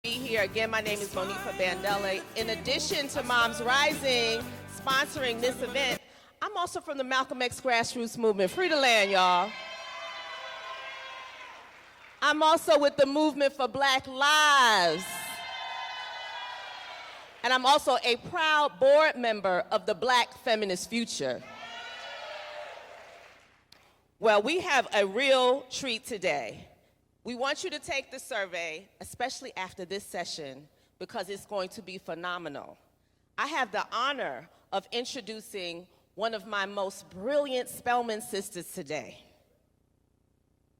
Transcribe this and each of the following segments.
Be here again. My name is Monifa Bandele. In addition to Moms Rising sponsoring this event, I'm also from the Malcolm X grassroots movement. Free the land, y'all. I'm also with the movement for Black Lives. And I'm also a proud board member of the Black Feminist Future. Well, we have a real treat today. We want you to take the survey, especially after this session, because it's going to be phenomenal. I have the honor of introducing one of my most brilliant Spelman sisters today.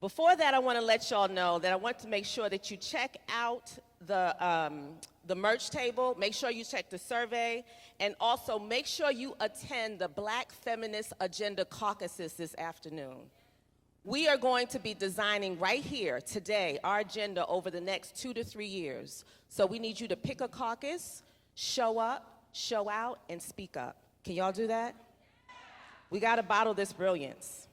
Before that, I want to let y'all know that I want to make sure that you check out the merch table, make sure you check the survey, and also make sure you attend the Black Feminist Agenda Caucuses this afternoon. We are going to be designing right here today our agenda over the next 2 to 3 years. So we need you to pick a caucus, show up, show out, and speak up. Can y'all do that? We got to bottle this brilliance.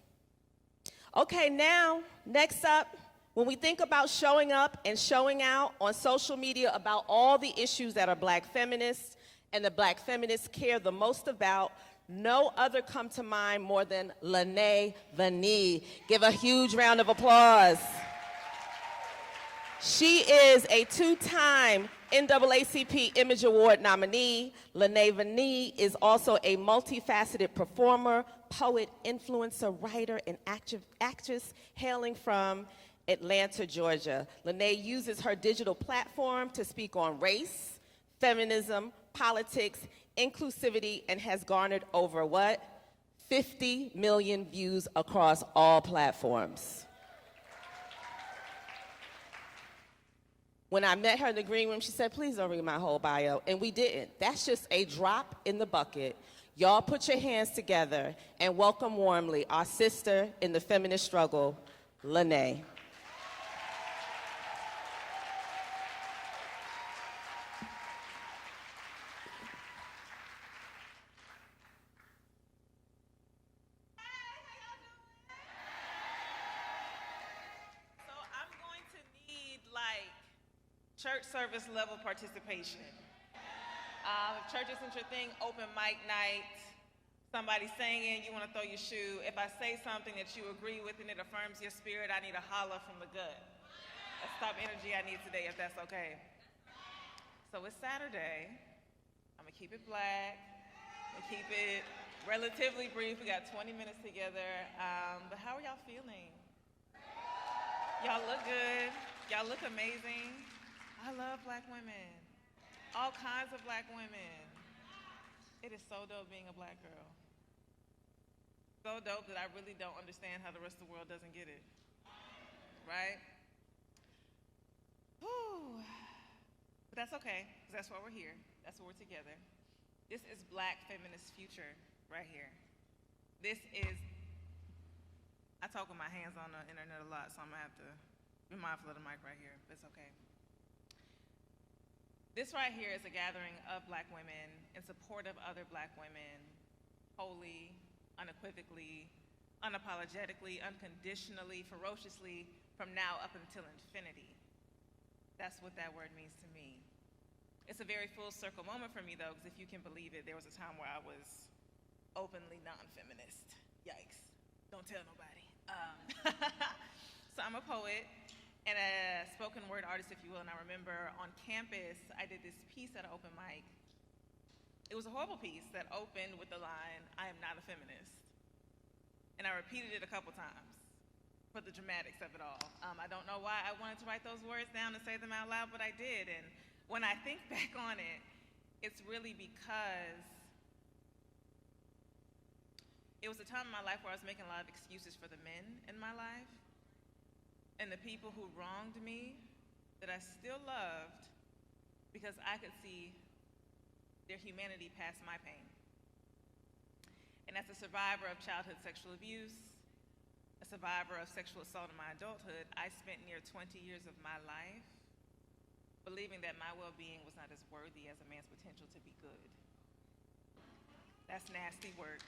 Okay, now, next up, when we think about showing up and showing out on social media about all the issues that are Black feminists and the Black feminists care the most about, no other come to mind more than Lynae Venee. Give a huge round of applause. She is a 2-time NAACP Image Award nominee. Lynae Venee is also a multifaceted performer, poet, influencer, writer, and actress hailing from Atlanta, Georgia. Lynae uses her digital platform to speak on race, feminism, politics, inclusivity, and has garnered over what? 50 million views across all platforms. When I met her in the green room, she said, please don't read my whole bio, and we didn't. That's just a drop in the bucket. Y'all put your hands together and welcome warmly our sister in the feminist struggle, Lynae. Church service level participation. If church isn't your thing, open mic night, somebody singing, you want to throw your shoe. If I say something that you agree with and it affirms your spirit, I need a holler from the gut. That's the type of energy I need today, if that's okay. So it's Saturday. I'm going to keep it black. I'm going to keep it relatively brief. We got 20 minutes together. But how are y'all feeling? Y'all look good. Y'all look amazing. I love Black women, all kinds of Black women. It is so dope being a Black girl. So dope that I really don't understand how the rest of the world doesn't get it, right? Whew. But that's okay, because that's why we're here. That's why we're together. This is Black Feminist Future right here. This is, I talk with my hands on the internet a lot, so I'm gonna have to be mindful of the mic right here, but it's okay. This right here is a gathering of Black women in support of other Black women, wholly, unequivocally, unapologetically, unconditionally, ferociously, from now up until infinity. That's what that word means to me. It's a very full circle moment for me though, because if you can believe it, there was a time where I was openly non-feminist. Yikes, don't tell nobody. So I'm a poet and a spoken word artist, if you will, and I remember on campus, I did this piece at an open mic. It was a horrible piece that opened with the line, I am not a feminist. And I repeated it a couple times for the dramatics of it all. I don't know why I wanted to write those words down and say them out loud, but I did. And when I think back on it, it's really because it was a time in my life where I was making a lot of excuses for the men in my life and the people who wronged me that I still loved because I could see their humanity past my pain. And as a survivor of childhood sexual abuse, a survivor of sexual assault in my adulthood, I spent near 20 years of my life believing that my well-being was not as worthy as a man's potential to be good. That's nasty work.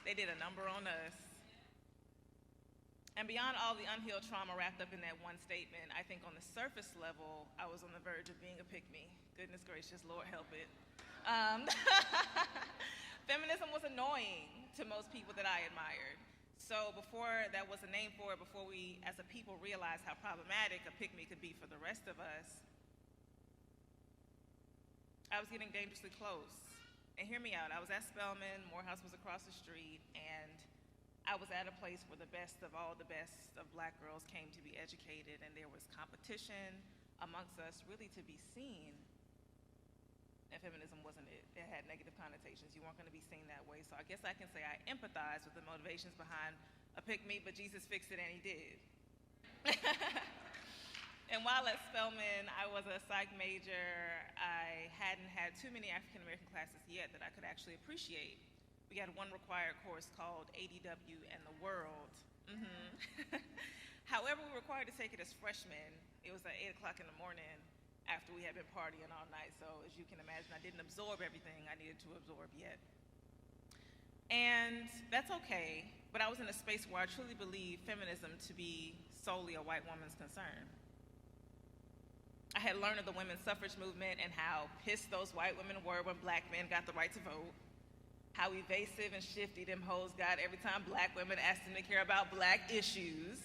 They did a number on us. And beyond all the unhealed trauma wrapped up in that one statement, I think on the surface level, I was on the verge of being a pick-me. Goodness gracious, Lord help it. Feminism was annoying to most people that I admired. So before that was a name for it, before we as a people realized how problematic a pick-me could be for the rest of us, I was getting dangerously close. And hear me out, I was at Spelman, Morehouse was across the street, and I was at a place where the best of all the best of Black girls came to be educated, and there was competition amongst us really to be seen. And feminism wasn't it. It had negative connotations. You weren't going to be seen that way. So I guess I can say I empathize with the motivations behind a pick-me, but Jesus fixed it and he did. And while at Spelman, I was a psych major. I hadn't had too many African American classes yet that I could actually appreciate. We had one required course called ADW and the World. However, we were required to take it as freshmen. It was at 8 o'clock in the morning after we had been partying all night. So as you can imagine, I didn't absorb everything I needed to absorb yet. And that's okay, but I was in a space where I truly believe feminism to be solely a white woman's concern. I had learned of the women's suffrage movement and how pissed those white women were when Black men got the right to vote, how evasive and shifty them hoes got every time Black women asked them to care about Black issues.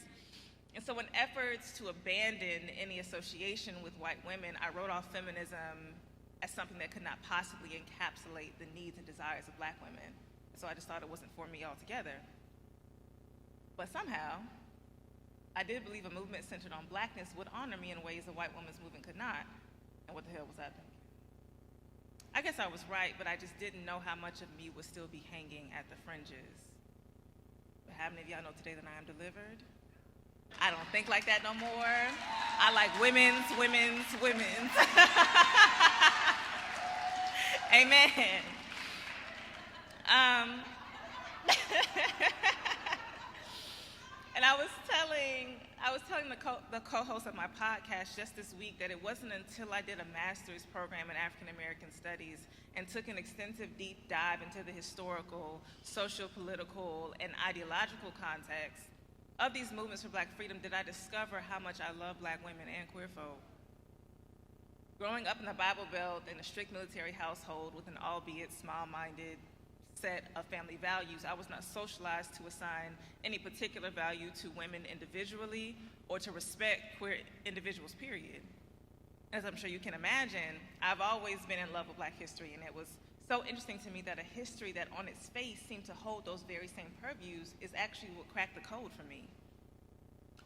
And so in efforts to abandon any association with white women, I wrote off feminism as something that could not possibly encapsulate the needs and desires of Black women. So I just thought it wasn't for me altogether. But somehow, I did believe a movement centered on Blackness would honor me in ways a white woman's movement could not. And what the hell was I thinking? I guess I was right, but I just didn't know how much of me would still be hanging at the fringes. But how many of y'all know today that I am delivered? I don't think like that no more. I like women's. Amen. And I was telling the co-host of my podcast just this week that it wasn't until I did a master's program in African American Studies and took an extensive deep dive into the historical, socio-political, and ideological context of these movements for Black freedom did I discover how much I love Black women and queer folk. Growing up in the Bible Belt in a strict military household with an albeit small-minded set of family values, I was not socialized to assign any particular value to women individually or to respect queer individuals, period. As I'm sure you can imagine, I've always been in love with Black history, and it was so interesting to me that a history that on its face seemed to hold those very same purviews is actually what cracked the code for me.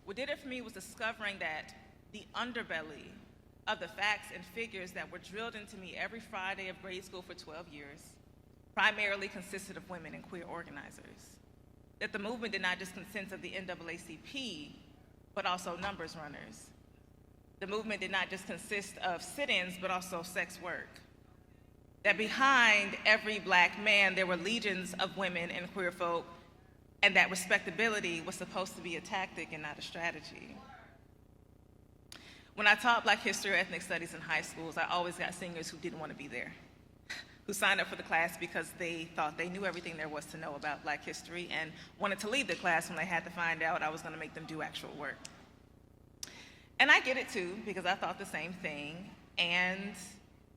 What did it for me was discovering that the underbelly of the facts and figures that were drilled into me every Friday of grade school for 12 years primarily consisted of women and queer organizers. That the movement did not just consist of the NAACP, but also numbers runners. The movement did not just consist of sit-ins, but also sex work. That behind every Black man, there were legions of women and queer folk, and that respectability was supposed to be a tactic and not a strategy. When I taught Black history or ethnic studies in high schools, I always got seniors who didn't want to be there, who signed up for the class because they thought they knew everything there was to know about Black history and wanted to leave the class when they had to find out I was going to make them do actual work. And I get it too, because I thought the same thing, and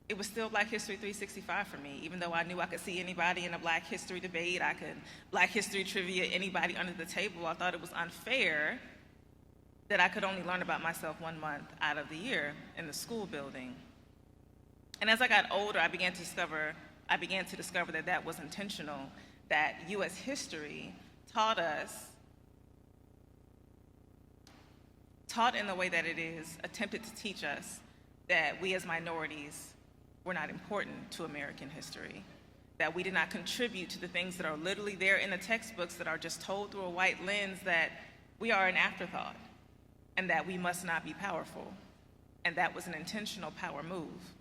it was still Black History 365 for me. Even though I knew I could see anybody in a Black history debate, I could Black history trivia anybody under the table, I thought it was unfair that I could only learn about myself 1 month out of the year in the school building. And as I got older, I began to discover that that was intentional, that US history taught in the way that it is, attempted to teach us that we as minorities were not important to American history, that we did not contribute to the things that are literally there in the textbooks that are just told through a white lens, that we are an afterthought, and that we must not be powerful. And that was an intentional power move.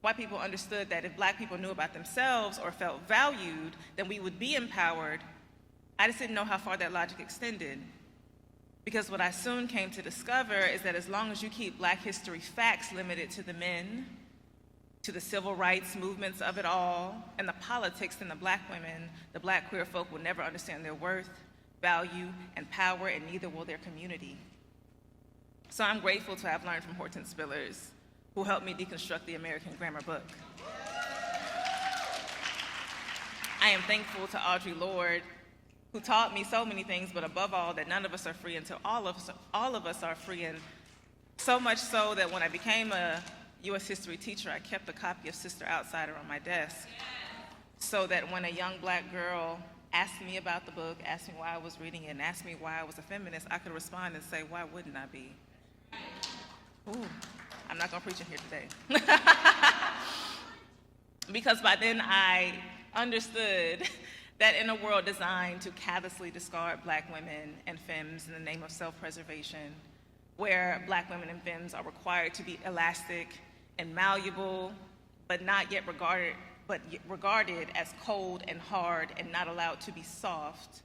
White people understood that if Black people knew about themselves or felt valued, then we would be empowered. I just didn't know how far that logic extended. Because what I soon came to discover is that as long as you keep Black history facts limited to the men, to the civil rights movements of it all, and the politics and the Black women, the Black queer folk will never understand their worth, value, and power, and neither will their community. So I'm grateful to have learned from Hortense Spillers, who helped me deconstruct the American grammar book. I am thankful to Audre Lorde, who taught me so many things, but above all, that none of us are free until all of us are free, and so much so that when I became a U.S. history teacher, I kept a copy of Sister Outsider on my desk, so that when a young Black girl asked me about the book, asked me why I was reading it, and asked me why I was a feminist, I could respond and say, why wouldn't I be? Ooh, I'm not gonna preach in here today. Because by then I understood that in a world designed to callously discard Black women and femmes in the name of self-preservation, where Black women and femmes are required to be elastic and malleable, but regarded as cold and hard and not allowed to be soft,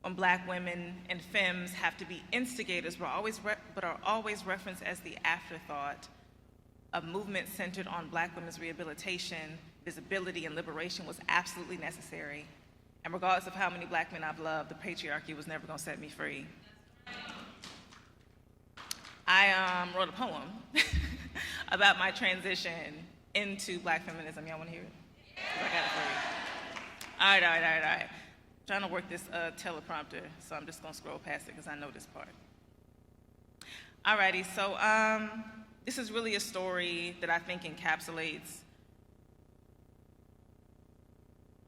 when Black women and femmes have to be instigators, but are always referenced as the afterthought, a movement centered on Black women's rehabilitation, visibility, and liberation was absolutely necessary. And regardless of how many Black men I've loved, the patriarchy was never gonna set me free. I wrote a poem about my transition into Black feminism. Y'all wanna hear it? I got it for you. All right. Trying to work this teleprompter, so I'm just gonna scroll past it because I know this part. Alrighty, so this is really a story that I think encapsulates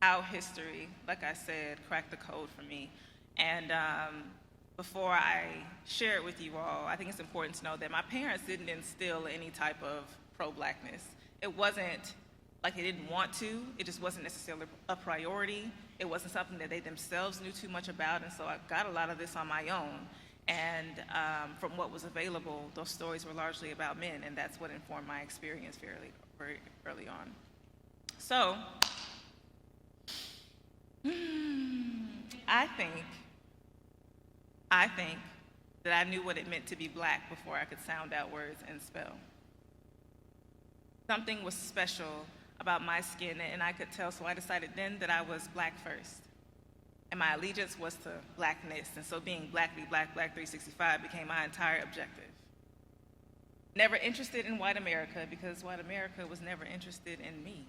how history, like I said, cracked the code for me. And before I share it with you all, I think it's important to know that my parents didn't instill any type of pro-Blackness. It wasn't like they didn't want to, it just wasn't necessarily a priority. It wasn't something that they themselves knew too much about, and so I got a lot of this on my own. And from what was available, those stories were largely about men, and that's what informed my experience very early on. So, I think that I knew what it meant to be Black before I could sound out words and spell. Something was special about my skin, and I could tell, so I decided then that I was Black first. And my allegiance was to Blackness, and so being Black, be Black, Black 365 became my entire objective. Never interested in white America, because white America was never interested in me.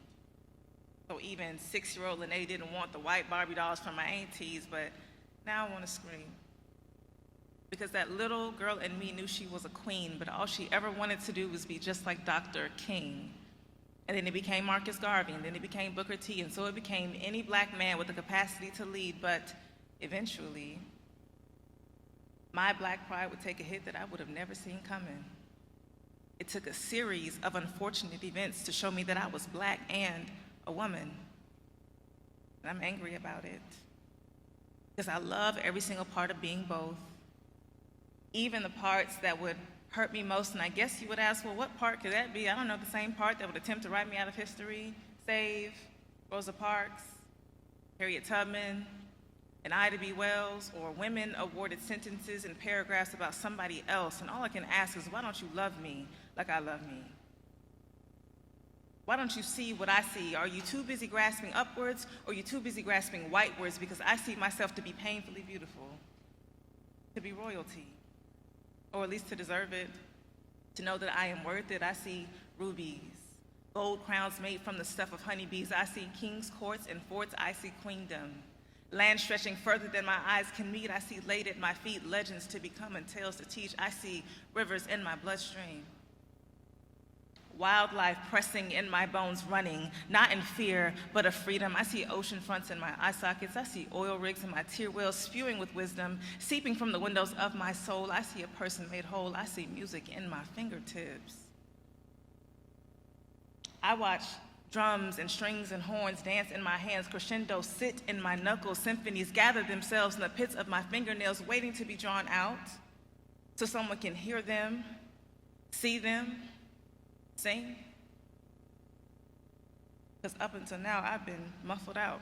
So even 6-year-old Lynae didn't want the white Barbie dolls from my aunties, but now I want to scream. Because that little girl in me knew she was a queen, but all she ever wanted to do was be just like Dr. King. And then it became Marcus Garvey, and then it became Booker T, and so it became any Black man with the capacity to lead, but eventually, my Black pride would take a hit that I would have never seen coming. It took a series of unfortunate events to show me that I was Black and a woman. And I'm angry about it, because I love every single part of being both, even the parts that would hurt me most. And I guess you would ask, well, what part could that be? I don't know, the same part that would attempt to write me out of history, save Rosa Parks, Harriet Tubman, and Ida B. Wells, or women awarded sentences and paragraphs about somebody else. And all I can ask is, why don't you love me like I love me? Why don't you see what I see? Are you too busy grasping upwards, or are you too busy grasping whitewards? Because I see myself to be painfully beautiful, to be royalty, or at least to deserve it, to know that I am worth it. I see rubies, gold crowns made from the stuff of honeybees. I see king's courts and forts. I see queendom, land stretching further than my eyes can meet. I see laid at my feet legends to become and tales to teach. I see rivers in my bloodstream, wildlife pressing in my bones, running, not in fear, but of freedom. I see ocean fronts in my eye sockets. I see oil rigs in my tear wells, spewing with wisdom, seeping from the windows of my soul. I see a person made whole. I see music in my fingertips. I watch drums and strings and horns dance in my hands, crescendo sit in my knuckles, symphonies gather themselves in the pits of my fingernails, waiting to be drawn out so someone can hear them, see them, sing. Because up until now, I've been muffled out,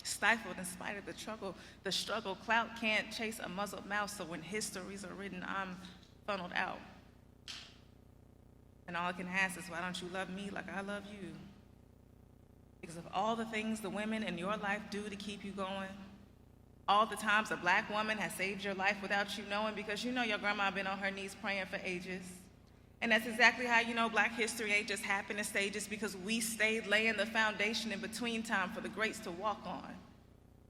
stifled in spite of the struggle. Clout can't chase a muzzled mouse, so when his stories are written, I'm funneled out. And all I can ask is, why don't you love me like I love you? Because of all the things the women in your life do to keep you going, All the times a Black woman has saved your life without you knowing, because you know your grandma been on her knees praying for ages. And that's exactly how you know Black history ain't just happened in stages, because we stayed laying the foundation in between time for the greats to walk on,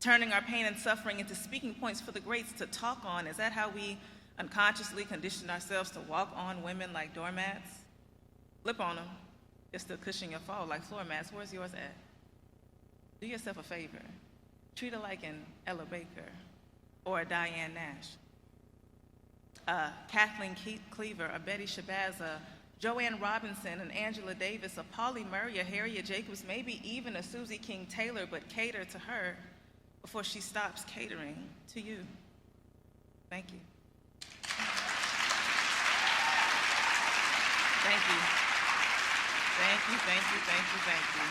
turning our pain and suffering into speaking points for the greats to talk on. Is that how we unconsciously conditioned ourselves to walk on women like doormats? Flip on them, just to cushion your fall like floor mats. Where's yours at? Do yourself a favor. Treat her like an Ella Baker or a Diane Nash. Kathleen Cleaver, a Betty Shabazz, a Joanne Robinson, an Angela Davis, a Polly Murray, a Harriet Jacobs, maybe even a Susie King Taylor, but cater to her before she stops catering to you. Thank you. Thank you. Thank you, thank you, thank you, thank you.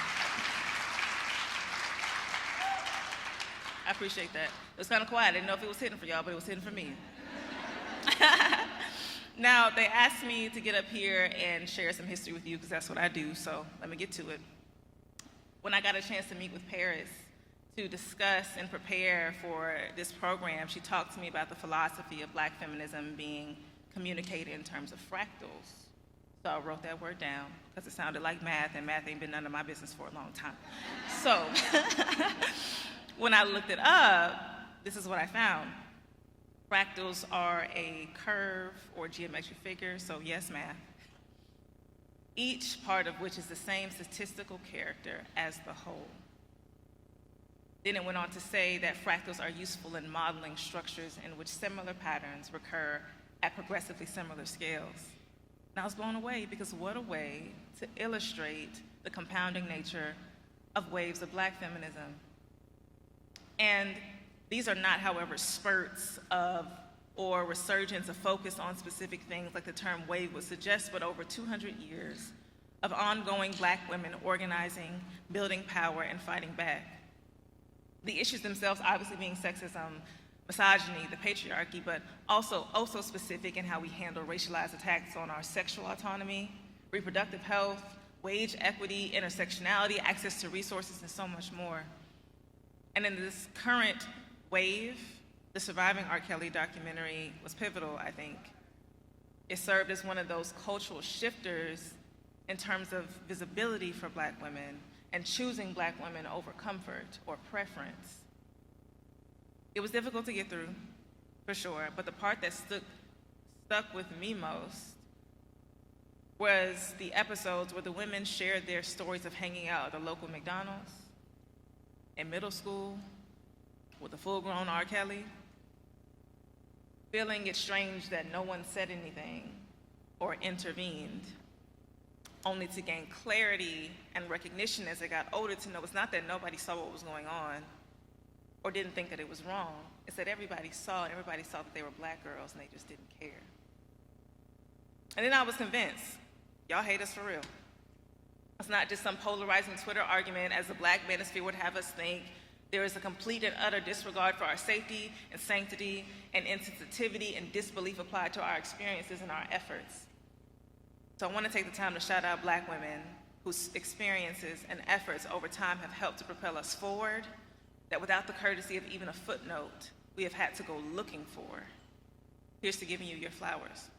I appreciate that. It was kind of quiet. I didn't know if it was hitting for y'all, but it was hitting for me. Now, they asked me to get up here and share some history with you, because that's what I do, so let me get to it. When I got a chance to meet with Paris to discuss and prepare for this program, she talked to me about the philosophy of Black feminism being communicated in terms of fractals. So I wrote that word down, because it sounded like math, and math ain't been none of my business for a long time. So when I looked it up, this is what I found. Fractals are a curve or geometric figure, so yes, math, each part of which is the same statistical character as the whole. Then it went on to say that fractals are useful in modeling structures in which similar patterns recur at progressively similar scales. And I was blown away, because what a way to illustrate the compounding nature of waves of Black feminism. And these are not, however, spurts of or resurgence of focus on specific things like the term wave would suggest, but over 200 years of ongoing Black women organizing, building power, and fighting back. The issues themselves obviously being sexism, misogyny, the patriarchy, but also specific in how we handle racialized attacks on our sexual autonomy, reproductive health, wage equity, intersectionality, access to resources, and so much more. And in this current wave, the Surviving R. Kelly documentary was pivotal, I think. It served as one of those cultural shifters in terms of visibility for Black women and choosing Black women over comfort or preference. It was difficult to get through, for sure, but the part that stuck with me most was the episodes where the women shared their stories of hanging out at the local McDonald's, in middle school, with a full-grown R. Kelly, feeling it strange that no one said anything or intervened, only to gain clarity and recognition as they got older to know it's not that nobody saw what was going on or didn't think that it was wrong. It's that everybody saw it, everybody saw that they were Black girls and they just didn't care. And then I was convinced, y'all hate us for real. It's not just some polarizing Twitter argument, as the Black manosphere would have us think. There is a complete and utter disregard for our safety and sanctity and insensitivity and disbelief applied to our experiences and our efforts. So I want to take the time to shout out Black women whose experiences and efforts over time have helped to propel us forward, that without the courtesy of even a footnote, we have had to go looking for. Here's to giving you your flowers.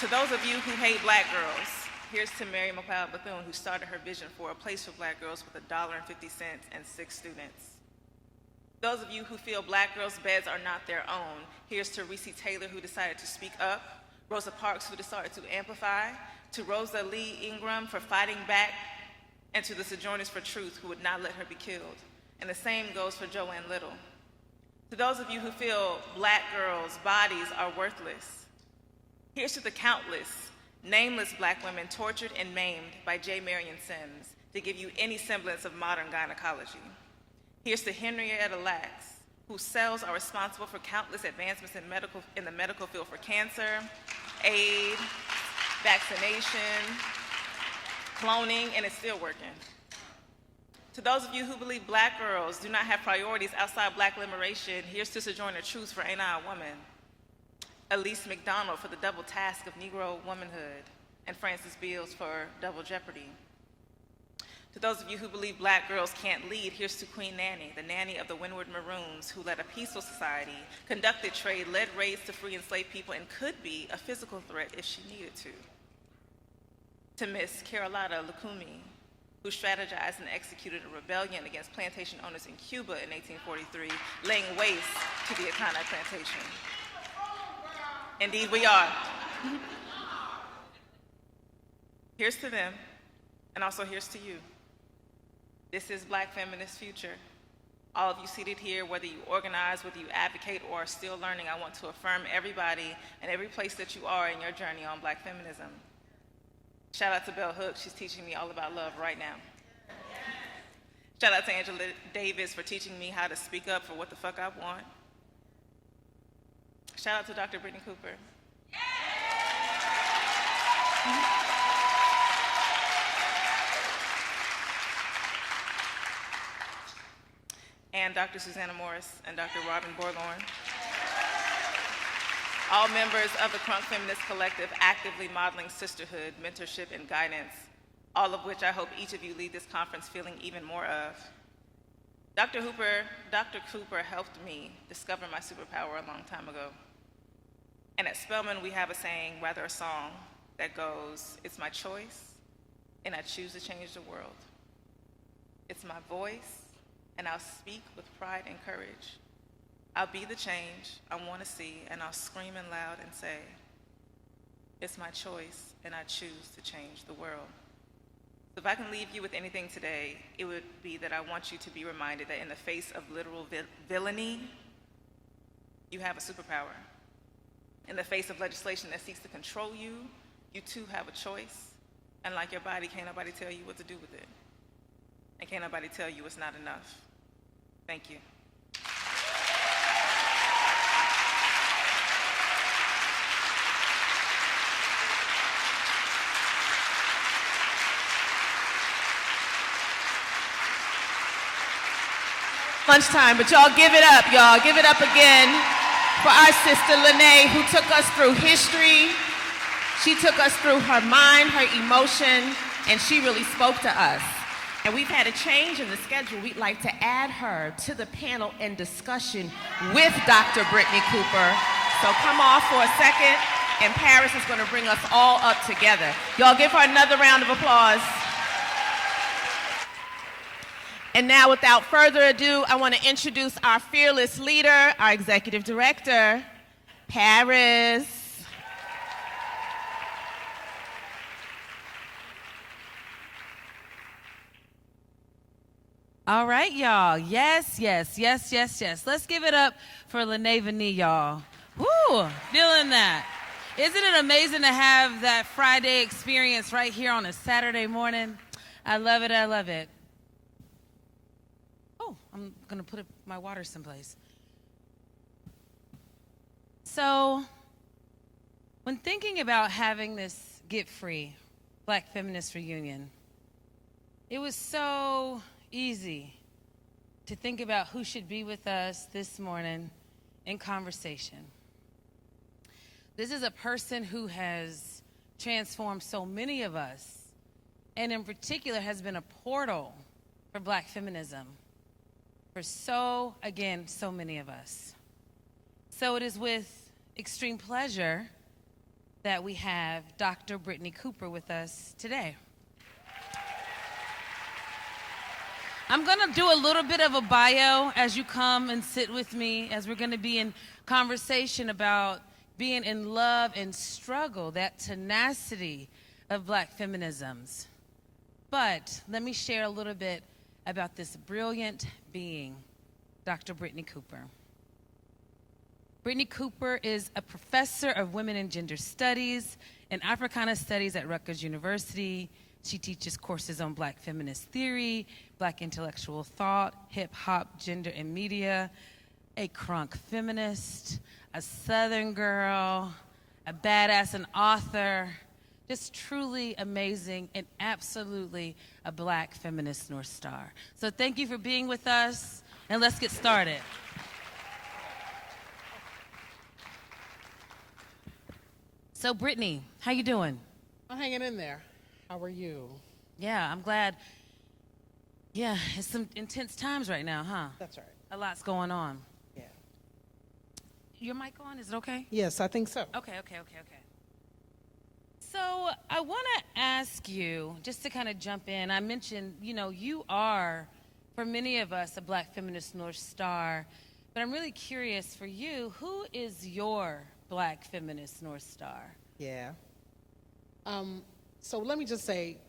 To those of you who hate Black girls, here's to Mary McLeod Bethune, who started her vision for a place for Black girls with $1.50 and 6 students. Those of you who feel Black girls' beds are not their own, here's to Reese Taylor, who decided to speak up, Rosa Parks, who decided to amplify, to Rosa Lee Ingram for fighting back, and to the Sojourners for Truth, who would not let her be killed. And the same goes for Joanne Little. To those of you who feel Black girls' bodies are worthless, here's to the countless, nameless Black women tortured and maimed by J. Marion Sims to give you any semblance of modern gynecology. Here's to Henrietta Lacks, whose cells are responsible for countless advancements in the medical field for cancer, AIDS, vaccination, cloning, and it's still working. To those of you who believe Black girls do not have priorities outside Black liberation, here's to Sojourner Truth for Ain't I a Woman, Elise McDonald for the double task of Negro womanhood, and Frances Beals for Double Jeopardy. To those of you who believe black girls can't lead, here's to Queen Nanny, the nanny of the Windward Maroons, who led a peaceful society, conducted trade, led raids to free enslaved people, and could be a physical threat if she needed to. To Miss Carolina Lucumi, who strategized and executed a rebellion against plantation owners in Cuba in 1843, laying waste to the Akana plantation. Indeed, we are. Here's to them, and also here's to you. This is Black Feminist Future. All of you seated here, whether you organize, whether you advocate, or are still learning, I want to affirm everybody and every place that you are in your journey on Black feminism. Shout out to Bell Hooks, she's teaching me all about love right now. Shout out to Angela Davis for teaching me how to speak up for what the fuck I want. Shout out to Dr. Brittney Cooper. And Dr. Susanna Morris and Dr. Robin Borgorn. All members of the Crunk Feminist Collective actively modeling sisterhood, mentorship, and guidance, all of which I hope each of you leave this conference feeling even more of. Dr. Cooper helped me discover my superpower a long time ago. And at Spelman, we have a saying, rather a song, that goes, it's my choice, and I choose to change the world. It's my voice, and I'll speak with pride and courage. I'll be the change I want to see, and I'll scream and loud and say, it's my choice, and I choose to change the world. So if I can leave you with anything today, it would be that I want you to be reminded that in the face of literal villainy, you have a superpower. In the face of legislation that seeks to control you, you too have a choice. And like your body, can't nobody tell you what to do with it. And can't nobody tell you it's not enough. Thank you. Lunchtime, but y'all give it up, y'all. Give it up again for our sister Lynae, who took us through history. She took us through her mind, her emotion, and she really spoke to us. And we've had a change in the schedule. We'd like to add her to the panel and discussion with Dr. Brittney Cooper. So come off for a second, and Paris is going to bring us all up together. Y'all give her another round of applause. And now, without further ado, I want to introduce our fearless leader, our executive director, Paris. All right, y'all. Yes. Let's give it up for Lynae Venee, y'all. Woo, feeling that. Isn't it amazing to have that Friday experience right here on a Saturday morning? I love it. Oh, I'm going to put my water someplace. So, when thinking about having this Get Free Black Feminist reunion, it was so easy to think about who should be with us this morning in conversation. This is a person who has transformed so many of us, and in particular has been a portal for Black feminism for so many of us. So it is with extreme pleasure that we have Dr. Brittney Cooper with us today. I'm going to do a little bit of a bio as you come and sit with me, as we're going to be in conversation about being in love and struggle, that tenacity of Black feminisms. But let me share a little bit about this brilliant being, Dr. Brittney Cooper. Brittney Cooper is a professor of women and gender studies and Africana studies at Rutgers University. She teaches courses on Black feminist theory, Black intellectual thought, hip hop, gender and media, a crunk feminist, a Southern girl, a badass, an author, just truly amazing and absolutely a Black feminist North Star. So thank you for being with us, and let's get started. So Brittney, how you doing? I'm hanging in there. How are you? Yeah, I'm glad. Yeah, it's some intense times right now, huh? That's right. A lot's going on. Yeah. Your mic on? Is it okay? Yes, I think so. Okay. So I want to ask you, just to kind of jump in, I mentioned, you are, for many of us, a Black feminist North Star, but I'm really curious for you, who is your Black feminist North Star? Yeah. So let me just say,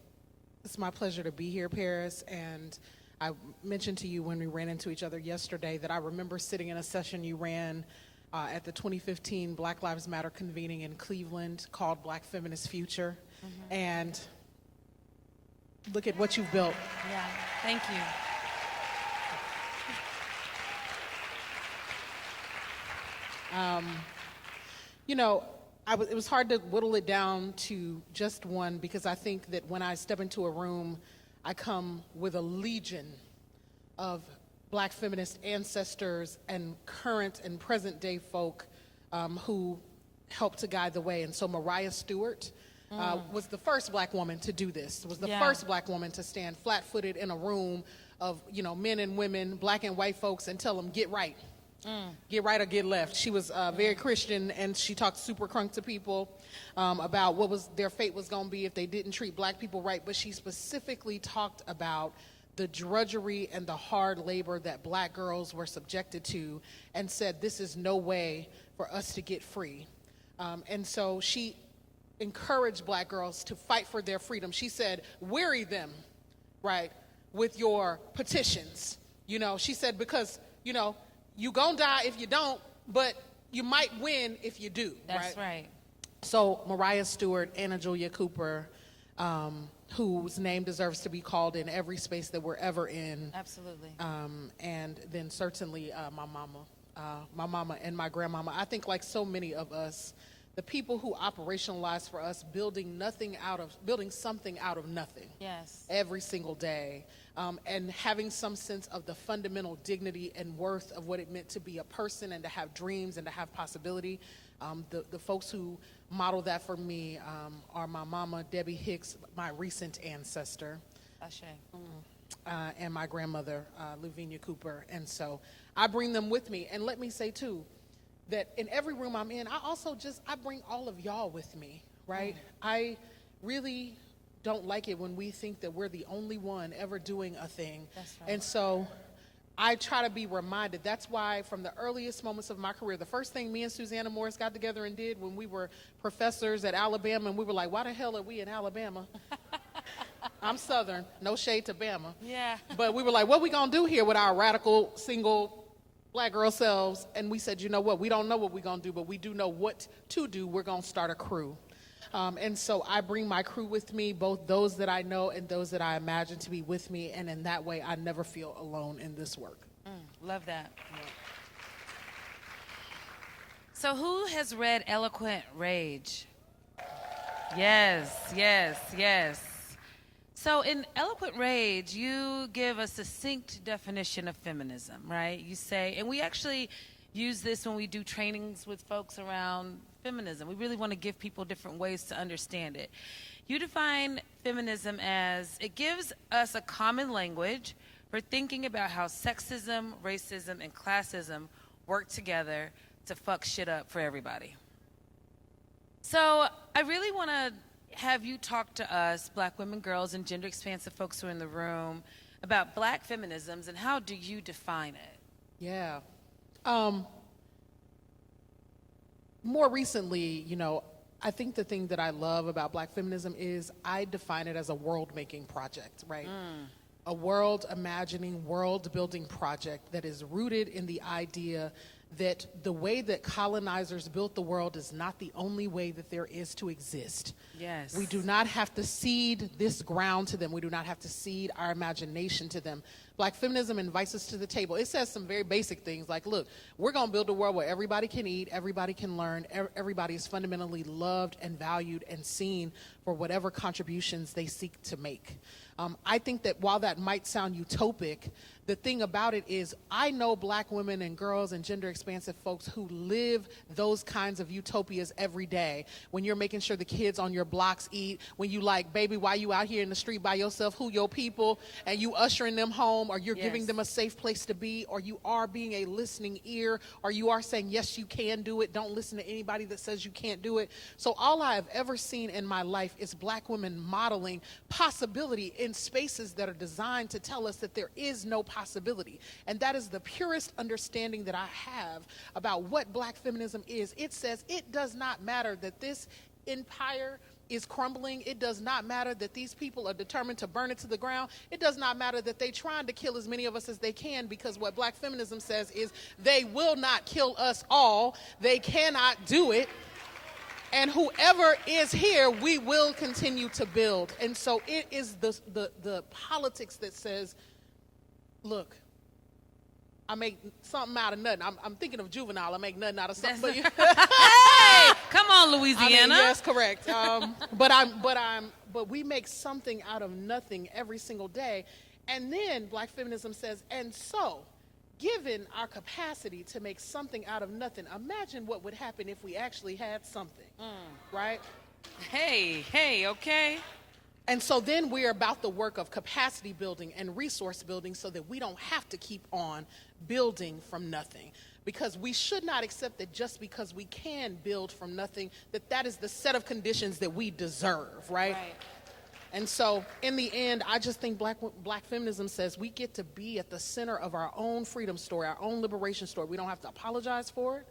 it's my pleasure to be here, Paris, and I mentioned to you when we ran into each other yesterday that I remember sitting in a session you ran at the 2015 Black Lives Matter convening in Cleveland called Black Feminist Future. Mm-hmm. And look at what you've built. Yeah, thank you. It was hard to whittle it down to just one because I think that when I step into a room, I come with a legion of Black feminist ancestors and current and present day folk who helped to guide the way. And so Mariah Stewart was the first Black woman to do this, was the first Black woman to stand flat-footed in a room of, men and women, Black and white folks, and tell them, get right. Get right or get left. She was very Christian, and she talked super crunk to people about what was their fate was going to be if they didn't treat Black people right. But she specifically talked about the drudgery and the hard labor that Black girls were subjected to, and said this is no way for us to get free. And so she encouraged Black girls to fight for their freedom. She said, weary them, right, with your petitions. She said, because, you gonna die if you don't, but you might win if you do. That's right. So Mariah Stewart, Anna Julia Cooper, whose name deserves to be called in every space that we're ever in. Absolutely. And then certainly my mama and my grandmama. I think like so many of us, the people who operationalize for us building something out of nothing. Yes. Every single day. And having some sense of the fundamental dignity and worth of what it meant to be a person and to have dreams and to have possibility. The folks who model that for me are my mama, Debbie Hicks, my recent ancestor. Ashe. And my grandmother, Lavinia Cooper. And so I bring them with me. And let me say, too, that in every room I'm in, I bring all of y'all with me, right? I really don't like it when we think that we're the only one ever doing a thing. That's right. And so I try to be reminded. That's why from the earliest moments of my career, the first thing me and Susanna Morris got together and did when we were professors at Alabama, and we were like, why the hell are we in Alabama? I'm Southern, no shade to Bama. Yeah. But we were like, what we gonna do here with our radical single Black girl selves? And we said, you know what, we don't know what we're gonna do, but we do know what to do. We're gonna start a crew. And so I bring my crew with me, both those that I know and those that I imagine to be with me, and in that way, I never feel alone in this work. Love that. Yeah. So who has read Eloquent Rage? Yes. So in Eloquent Rage, you give a succinct definition of feminism, right? You say, and we actually use this when we do trainings with folks around feminism. We really want to give people different ways to understand it. You define feminism as it gives us a common language for thinking about how sexism, racism, and classism work together to fuck shit up for everybody. So I really want to have you talk to us, Black women, girls, and gender expansive folks who are in the room, about Black feminisms and how do you define it? Yeah. More recently, I think the thing that I love about Black feminism is I define it as a world-making project, right? A world-imagining, world-building project that is rooted in the idea that the way that colonizers built the world is not the only way that there is to exist. Yes. We do not have to cede this ground to them. We do not have to cede our imagination to them. Black feminism invites us to the table. It says some very basic things like, look, we're going to build a world where everybody can eat, everybody can learn, everybody is fundamentally loved and valued and seen for whatever contributions they seek to make. I think that while that might sound utopic, the thing about it is I know Black women and girls and gender expansive folks who live those kinds of utopias every day. When you're making sure the kids on your blocks eat, when you like, baby, why you out here in the street by yourself, who your people, and you ushering them home, or you're giving them a safe place to be, or you are being a listening ear, or you are saying, yes, you can do it. Don't listen to anybody that says you can't do it. So all I have ever seen in my life is Black women modeling possibility in spaces that are designed to tell us that there is no possibility. And that is the purest understanding that I have about what Black feminism is. It says it does not matter that this empire is crumbling. It does not matter that these people are determined to burn it to the ground. It does not matter that they're trying to kill as many of us as they can, because what Black feminism says is they will not kill us all. They cannot do it. And whoever is here, we will continue to build. And so it is the politics that says, look, I make something out of nothing. I'm thinking of Juvenile. I make nothing out of something. But Hey, come on, Louisiana. I mean, yes, correct. But we make something out of nothing every single day. And then Black feminism says, and so, given our capacity to make something out of nothing, imagine what would happen if we actually had something, right? Hey, okay. And so then we're about the work of capacity building and resource building so that we don't have to keep on building from nothing. Because we should not accept that just because we can build from nothing, that is the set of conditions that we deserve, right? And so in the end, I just think Black feminism says we get to be at the center of our own freedom story, our own liberation story. We don't have to apologize for it.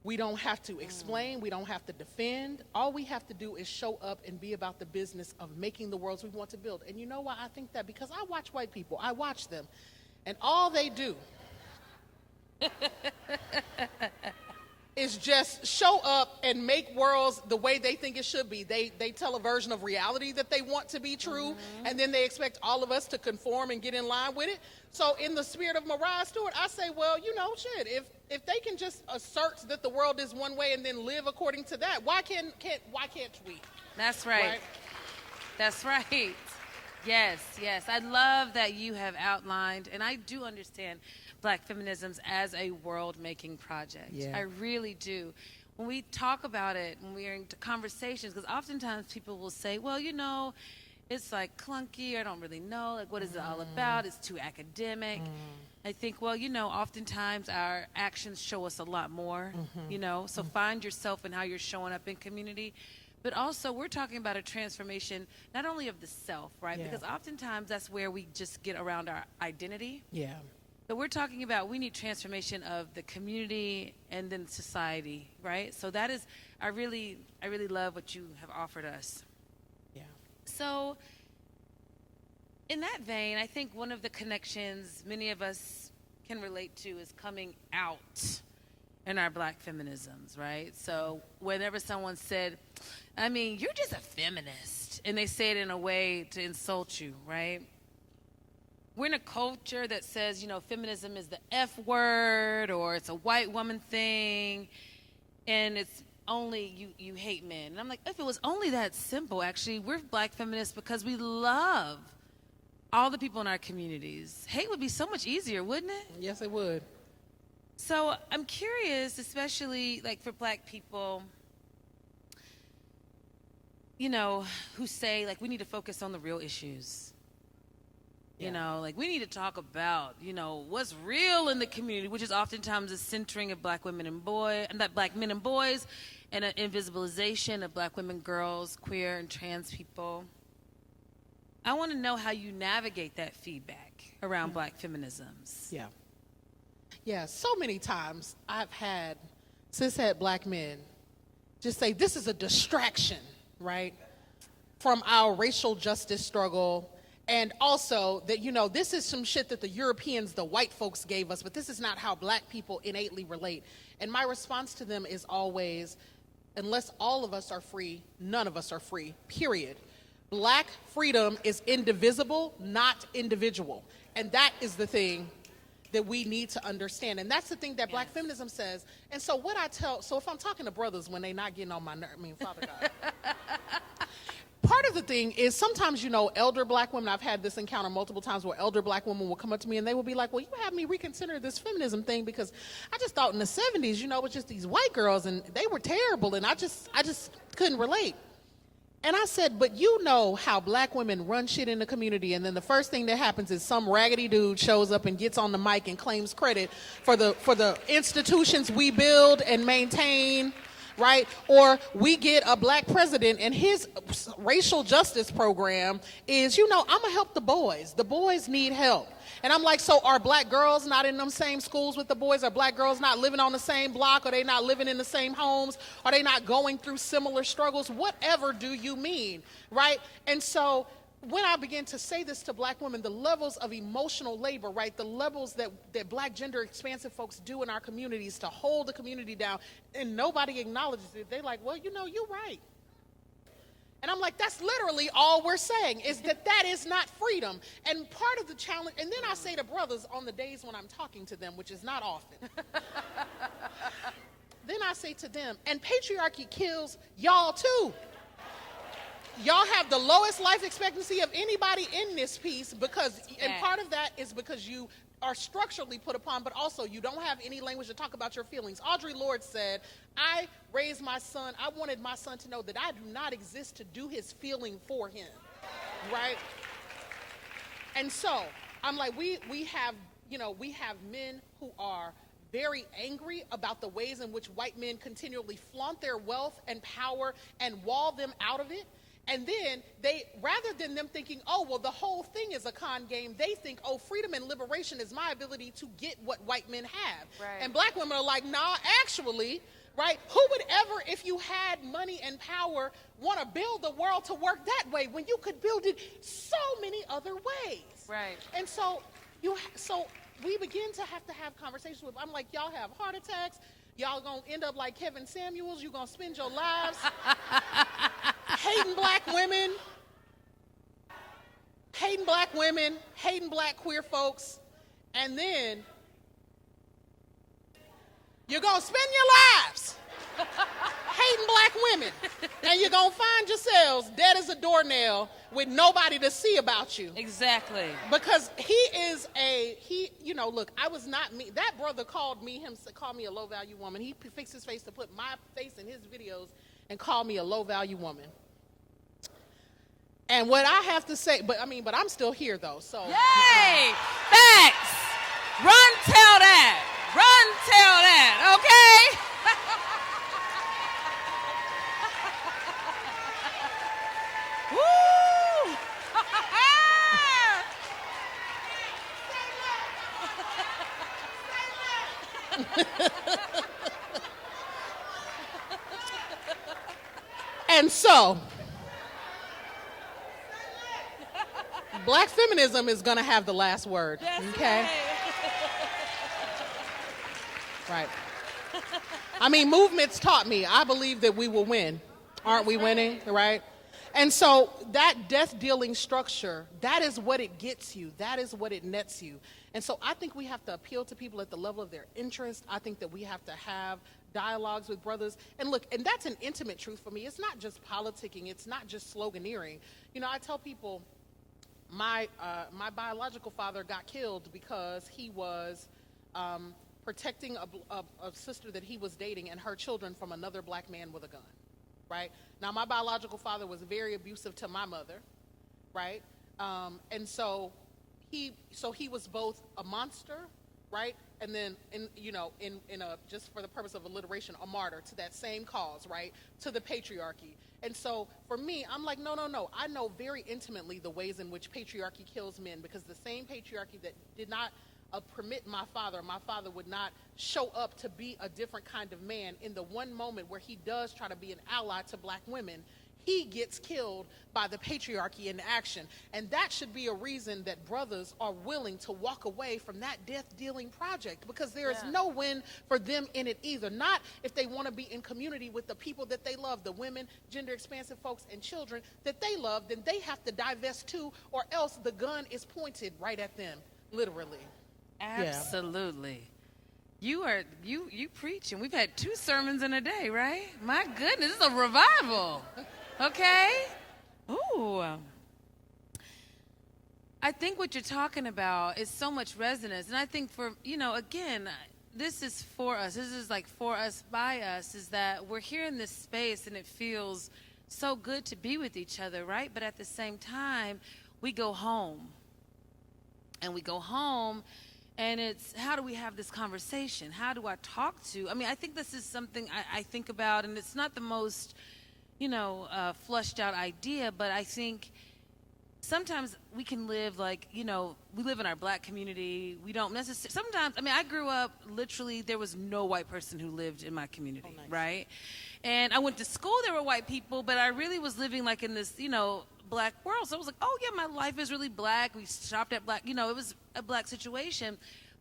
We don't have to explain. We don't have to defend. All we have to do is show up and be about the business of making the worlds we want to build. And you know why I think that? Because I watch white people. I watch them. And all they do is just show up and make worlds the way they think it should be. They tell a version of reality that they want to be true, and then they expect all of us to conform and get in line with it. So in the spirit of Mariah Stewart, I say, well, you know, shit, if they can just assert that the world is one way and then live according to that, why can't we? That's right. That's right. Yes. I love that you have outlined, and I do understand Black feminisms as a world-making project. Yeah. I really do. When we talk about it, when we're in conversations, because oftentimes people will say, well, you know, it's like clunky, I don't really know, like what is it all about? It's too academic. I think, well, you know, oftentimes our actions show us a lot more, you know, so find yourself in how you're showing up in community. But also, we're talking about a transformation, not only of the self, right? Yeah. Because oftentimes that's where we just get around our identity. Yeah. But we're talking about we need transformation of the community and then society, right? So that is, I really love what you have offered us. Yeah. So in that vein, I think one of the connections many of us can relate to is coming out in our Black feminisms, right? So whenever someone said, I mean, you're just a feminist, and they say it in a way to insult you, right? We're in a culture that says, you know, feminism is the F word, or it's a white woman thing, and it's only you hate men. And I'm like, if it was only that simple, actually, we're Black feminists because we love all the people in our communities. Hate would be so much easier, wouldn't it? Yes, it would. So I'm curious, especially like for Black people, you know, who say like we need to focus on the real issues. You know, like we need to talk about, you know, what's real in the community, which is oftentimes a centering of Black women and boys, and that Black men and boys, and an invisibilization of Black women, girls, queer and trans people. I want to know how you navigate that feedback around Black feminisms. Yeah, so many times I've had cishet Black men just say, this is a distraction, right, from our racial justice struggle. And also that, you know, this is some shit that the Europeans, the white folks gave us, but this is not how Black people innately relate. And my response to them is always, unless all of us are free, none of us are free, period. Black freedom is indivisible, not individual. And that is the thing that we need to understand. And that's the thing that Black feminism says. And so so if I'm talking to brothers when they're not getting on my nerve, Father God. Part of the thing is sometimes, elder Black women, I've had this encounter multiple times where elder Black women will come up to me and they will be like, well, you have me reconsider this feminism thing because I just thought in the 70s, it was just these white girls and they were terrible and I just couldn't relate. And I said, but you know how Black women run shit in the community, and then the first thing that happens is some raggedy dude shows up and gets on the mic and claims credit for the institutions we build and maintain, right? Or we get a Black president and his racial justice program is, I'm gonna help the boys. The boys need help. And I'm like, so are Black girls not in them same schools with the boys? Are Black girls not living on the same block? Are they not living in the same homes? Are they not going through similar struggles? Whatever do you mean, right? And so when I begin to say this to Black women, the levels of emotional labor, right? The levels that Black gender expansive folks do in our communities to hold the community down, and nobody acknowledges it. They're like, well, you're right. And I'm like, that's literally all we're saying, is that is not freedom. And part of the challenge, and then I say to brothers on the days when I'm talking to them, which is not often, then I say to them, and patriarchy kills y'all too. Y'all have the lowest life expectancy of anybody in this piece and part of that is because you are structurally put upon, but also you don't have any language to talk about your feelings. Audre Lorde said, I raised my son, I wanted my son to know that I do not exist to do his feeling for him, right? And so, I'm like, we have men who are very angry about the ways in which white men continually flaunt their wealth and power and wall them out of it. And then rather than them thinking, oh, well, the whole thing is a con game, they think, oh, freedom and liberation is my ability to get what white men have. Right. And Black women are like, nah, actually, right? Who would ever, if you had money and power, want to build the world to work that way when you could build it so many other ways? Right. And so we begin to have conversations with, I'm like, y'all have heart attacks. Y'all gonna end up like Kevin Samuels. You're gonna spend your lives hating Black women, hating Black queer folks, and then you're gonna spend your lives hating Black women, and you're gonna find yourselves dead as a doornail with nobody to see about you. Exactly. Because look, I was not me. That brother called me a low value woman. He fixed his face to put my face in his videos and called me a low value woman. And what I have to say, but I'm still here though, so. Yay! Facts! Run tell that, okay? Woo! And so, Black feminism is going to have the last word, okay? Right. Movements taught me. I believe that we will win. Aren't we winning, right? And so that death-dealing structure, that is what it gets you. That is what it nets you. And so I think we have to appeal to people at the level of their interest. I think that we have to have dialogues with brothers. And look, and that's an intimate truth for me. It's not just politicking. It's not just sloganeering. I tell people my biological father got killed because he was protecting a sister that he was dating and her children from another Black man with a gun. Right? Now, my biological father was very abusive to my mother, right? And so he was both a monster, right? And then, just for the purpose of alliteration, a martyr to that same cause, right? To the patriarchy. And so for me, I'm like, no. I know very intimately the ways in which patriarchy kills men, because the same patriarchy that did not permit my father would not show up to be a different kind of man. In the one moment where he does try to be an ally to Black women, he gets killed by the patriarchy in action. And that should be a reason that brothers are willing to walk away from that death-dealing project, because there is no win for them in it either. Not if they want to be in community with the people that they love, the women, gender-expansive folks, and children that they love, then they have to divest too, or else the gun is pointed right at them. Literally. Absolutely. You preach, and we've had 2 sermons in a day, right? My goodness, this is a revival. Okay? Ooh. I think what you're talking about is so much resonance. And I think for, again, this is for us. This is like for us, by us, is that we're here in this space and it feels so good to be with each other, right? But at the same time, we go home. And we go home, and it's, how do we have this conversation? How do I talk to? I mean, I think this is something I think about, and it's not the most, flushed out idea, but I think sometimes we can live like, we live in our Black community. We don't necessarily, sometimes, I grew up, literally, there was no white person who lived in my community, nice. right? And I went to school, there were white people, but I really was living like in this, Black world. So I was like, oh yeah, my life is really Black. We shopped at Black, it was a Black situation,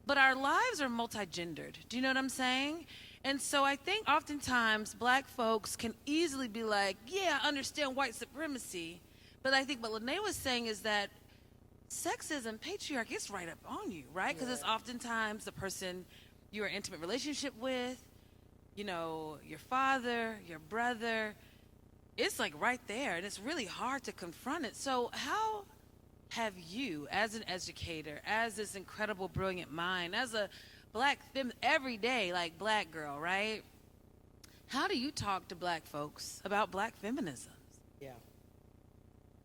but our lives are multi-gendered. Do you know what I'm saying? And so I think oftentimes Black folks can easily be like, yeah, I understand white supremacy, but I think what Lynae was saying is that sexism, patriarchy, it's right up on you, right? Because it's oftentimes the person you're in an intimate relationship with, your father, your brother. It's like right there, and it's really hard to confront it. So how have you, as an educator, as this incredible, brilliant mind, as a Black every day, like Black girl, right? How do you talk to Black folks about Black feminism? Yeah.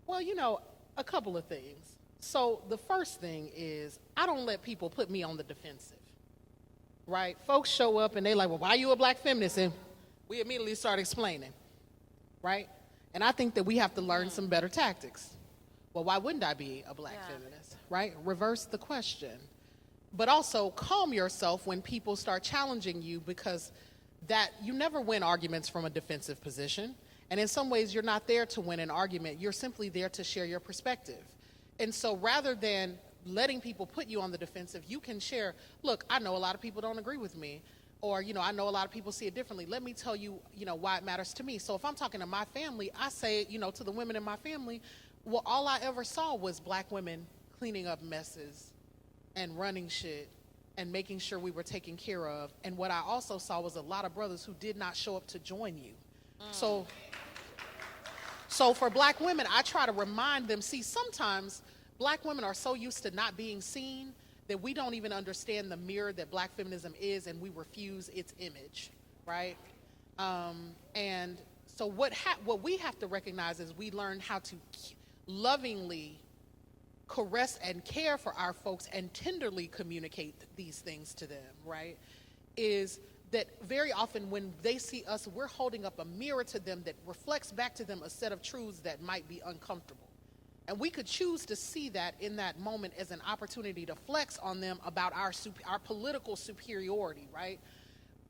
Well, a couple of things. So the first thing is I don't let people put me on the defensive, right? Folks show up and they like, well, why are you a Black feminist? And we immediately start explaining, right? And I think that we have to learn some better tactics. Well, why wouldn't I be a Black feminist, right? Reverse the question. But also calm yourself when people start challenging you, because that you never win arguments from a defensive position. And in some ways, you're not there to win an argument. You're simply there to share your perspective. And so rather than letting people put you on the defensive, you can share, look, I know a lot of people don't agree with me, or, I know a lot of people see it differently. Let me tell you, why it matters to me. So if I'm talking to my family, I say, to the women in my family, well, all I ever saw was Black women cleaning up messes and running shit and making sure we were taken care of. And what I also saw was a lot of brothers who did not show up to join you. So for Black women, I try to remind them, see, sometimes Black women are so used to not being seen that we don't even understand the mirror that Black feminism is, and we refuse its image, right? And so what we have to recognize is we learn how to lovingly caress and care for our folks and tenderly communicate these things to them, right? Is that very often when they see us, we're holding up a mirror to them that reflects back to them a set of truths that might be uncomfortable. And we could choose to see that in that moment as an opportunity to flex on them about our political superiority, right?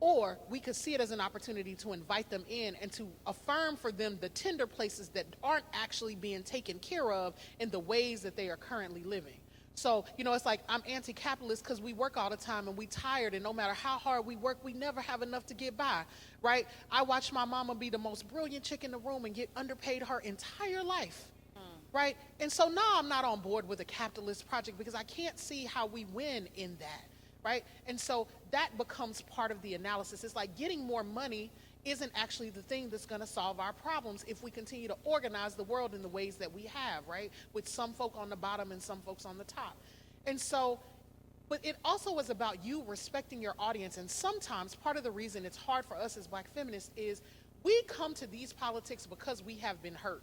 Or we could see it as an opportunity to invite them in and to affirm for them the tender places that aren't actually being taken care of in the ways that they are currently living. So, it's like I'm anti-capitalist because we work all the time and we tired, and no matter how hard we work, we never have enough to get by, right? I watched my mama be the most brilliant chick in the room and get underpaid her entire life. Right? And so now I'm not on board with a capitalist project because I can't see how we win in that, right? And so that becomes part of the analysis. It's like getting more money isn't actually the thing that's going to solve our problems if we continue to organize the world in the ways that we have, right? With some folk on the bottom and some folks on the top. And so, but it also is about you respecting your audience. And sometimes part of the reason it's hard for us as Black feminists is we come to these politics because we have been hurt.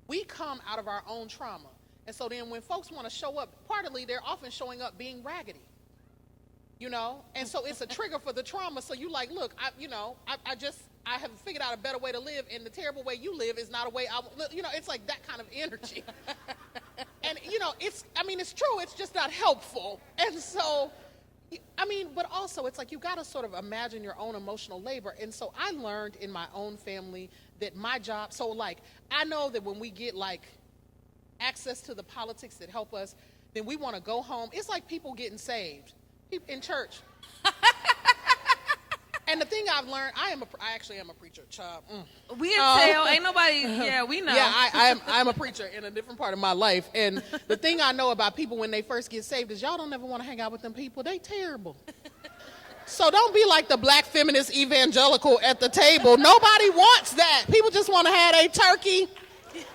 We come out of our own trauma. And so then when folks want to show up, partly they're often showing up being raggedy, And so it's a trigger for the trauma. So you like, look, I have figured out a better way to live, and the terrible way you live is not a way it's like that kind of energy. And, it's true. It's just not helpful. And so, but also it's like you got to sort of imagine your own emotional labor. And so I learned in my own family that my job, so like, I know that when we get like access to the politics that help us, then we want to go home. It's like people getting saved in church. And the thing I've learned, I actually am a preacher, child. We can tell. Ain't nobody, yeah, we know. Yeah, I'm a preacher in a different part of my life. And the thing I know about people when they first get saved is y'all don't ever want to hang out with them people. They terrible. So don't be like the black feminist evangelical at the table. Nobody wants that. People just want to have a turkey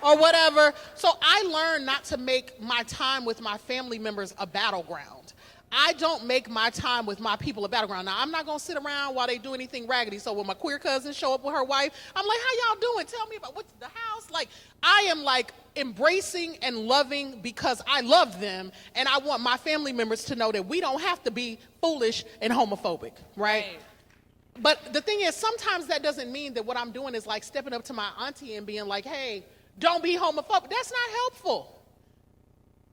or whatever. So I learned not to make my time with my family members a battleground. I don't make my time with my people a battleground. Now, I'm not going to sit around while they do anything raggedy. So when my queer cousin show up with her wife, I'm like, how y'all doing? Tell me about what's the house. Like, I am like embracing and loving because I love them. And I want my family members to know that we don't have to be foolish and homophobic, right? But the thing is, sometimes that doesn't mean that what I'm doing is like stepping up to my auntie and being like, hey, don't be homophobic. That's not helpful.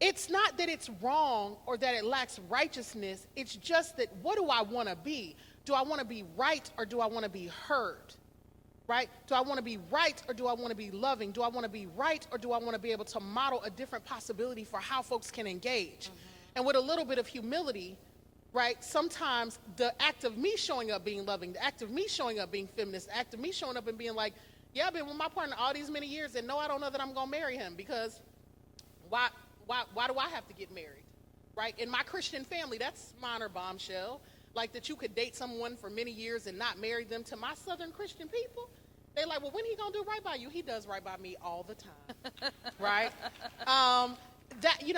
It's not that it's wrong or that it lacks righteousness. It's just that what do I want to be? Do I want to be right or do I want to be heard? Right? Do I want to be right or do I want to be loving? Do I want to be right or do I want to be able to model a different possibility for how folks can engage? And with a little bit of humility, right, sometimes the act of me showing up being loving, the act of me showing up being feminist, the act of me showing up and being like, yeah, I've been with my partner all these many years and no, I don't know that I'm going to marry him because why do I have to get married, right? In my Christian family, that's minor bombshell, like that you could date someone for many years and not marry them. To my Southern Christian people, they're like, well, when he gonna do right by you? He does right by me all the time, right?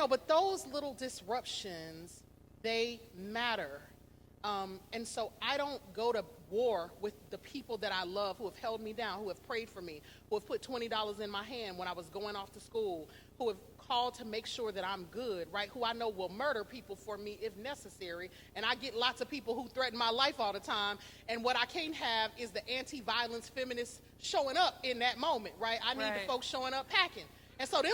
But those little disruptions, they matter. And so I don't go to war with the people that I love who have held me down, who have prayed for me, who have put $20 in my hand when I was going off to school, who have called to make sure that I'm good, right? Who I know will murder people for me if necessary. And I get lots of people who threaten my life all the time. And what I can't have is the anti-violence feminists showing up in that moment, right? I need the folks showing up packing. And so those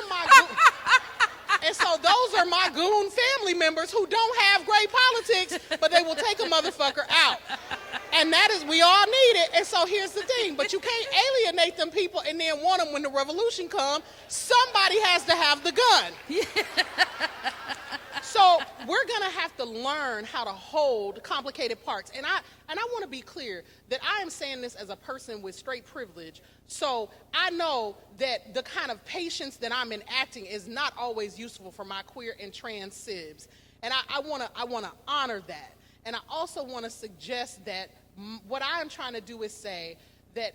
are my goon family members who don't have great politics, but they will take a motherfucker out. And that is, we all need it. And so here's the thing, but you can't alienate them people and then want them when the revolution comes. Somebody has to have the gun. Yeah. So we're gonna have to learn how to hold complicated parts. And I want to be clear that I am saying this as a person with straight privilege. So I know that the kind of patience that I'm enacting is not always useful for my queer and trans sibs. And I wanna honor that. And I also want to suggest that what I am trying to do is say that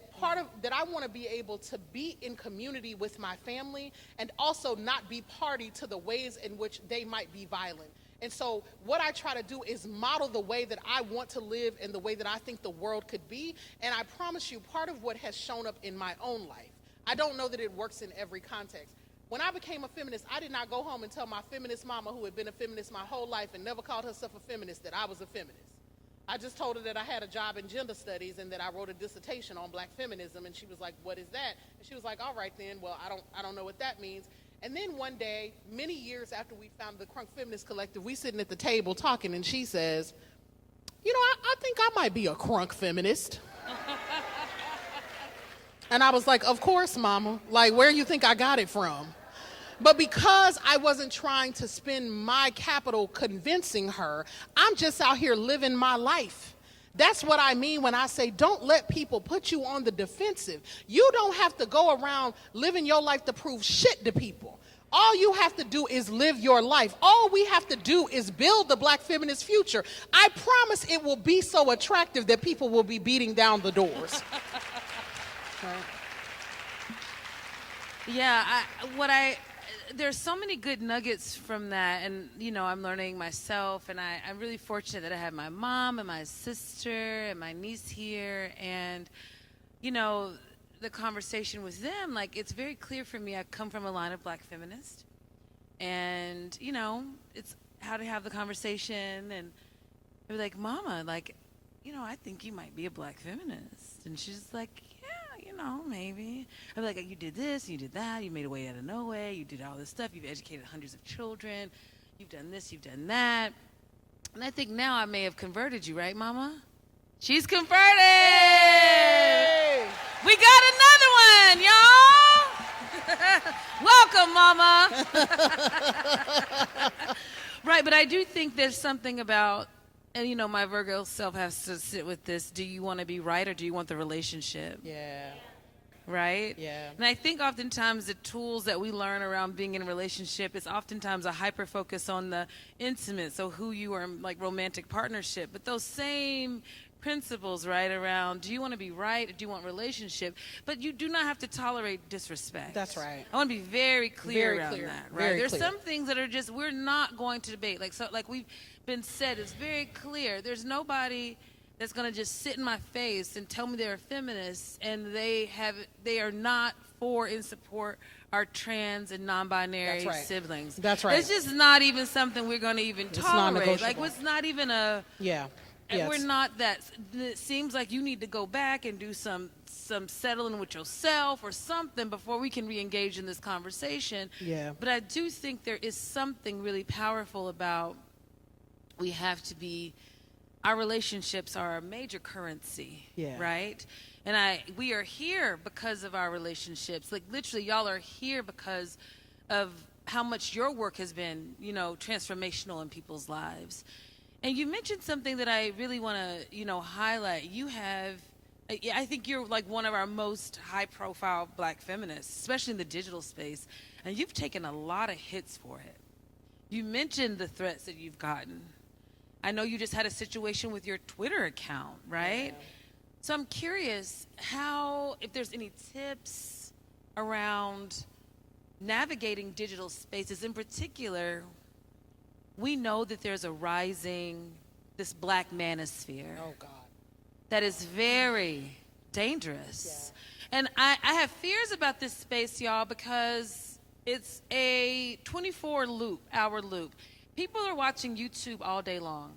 that I want to be able to be in community with my family and also not be party to the ways in which they might be violent. And so what I try to do is model the way that I want to live and the way that I think the world could be. And I promise you, part of what has shown up in my own life, I don't know that it works in every context. When I became a feminist, I did not go home and tell my feminist mama, who had been a feminist my whole life and never called herself a feminist, that I was a feminist. I just told her that I had a job in gender studies and that I wrote a dissertation on black feminism, and she was like, what is that? And she was like, all right then, well, I don't know what that means. And then one day, many years after we founded the Crunk Feminist Collective, we sitting at the table talking, and she says, you know, I think I might be a crunk feminist. And I was like, of course, mama. Like, where you think I got it from? But because I wasn't trying to spend my capital convincing her, I'm just out here living my life. That's what I mean when I say don't let people put you on the defensive. You don't have to go around living your life to prove shit to people. All you have to do is live your life. All we have to do is build the Black Feminist Future. I promise it will be so attractive that people will be beating down the doors. Yeah, there's so many good nuggets from that, and I'm learning myself, and I'm really fortunate that I have my mom and my sister and my niece here, and the conversation with them, like, it's very clear for me. I come from a line of black feminists, and it's how to have the conversation, and they're like, mama, like, I think you might be a black feminist, and she's like, maybe. I'm like, you did this, you did that, you made a way out of no way, you did all this stuff, you've educated hundreds of children, you've done this, you've done that. And I think now I may have converted you, right, mama? She's converted! Yay! We got another one, y'all! Welcome, mama! Right, but I do think there's something about and you know, my Virgo self has to sit with this. Do you want to be right or do you want the relationship? Yeah. Right? Yeah. And I think oftentimes the tools that we learn around being in a relationship is oftentimes a hyper focus on the intimate, so who you are, like romantic partnership. But those same principles, right, around do you want to be right or do you want relationship? But you do not have to tolerate disrespect. That's right. I want to be very clear Very around clear. that, right? Very There's clear. some things that are just, we're not going to debate. Like we've been said, it's very clear. There's nobody that's going to just sit in my face and tell me they're a feminist and they are not for and support our trans and non-binary That's right. siblings. That's right. It's just not even something we're going to even It's tolerate. Like, non-negotiable. it's not even a... Yeah. And Yes. we're not that. It seems like you need to go back and do some settling with yourself or something before we can re-engage in this conversation. Yeah. But I do think there is something really powerful about we have to be, our relationships are a major currency, Yeah. right? And we are here because of our relationships. Like literally, y'all are here because of how much your work has been, you know, transformational in people's lives. And you mentioned something that I really want to, you know, highlight. You have, I think you're like one of our most high-profile Black feminists, especially in the digital space, and you've taken a lot of hits for it. You mentioned the threats that you've gotten. I know you just had a situation with your Twitter account, right? Yeah. So I'm curious if there's any tips around navigating digital spaces. In particular, we know that there's a rising, this Black manosphere Oh, God. that is very dangerous. Yeah. And I have fears about this space, y'all, because it's a 24-hour loop. People are watching YouTube all day long.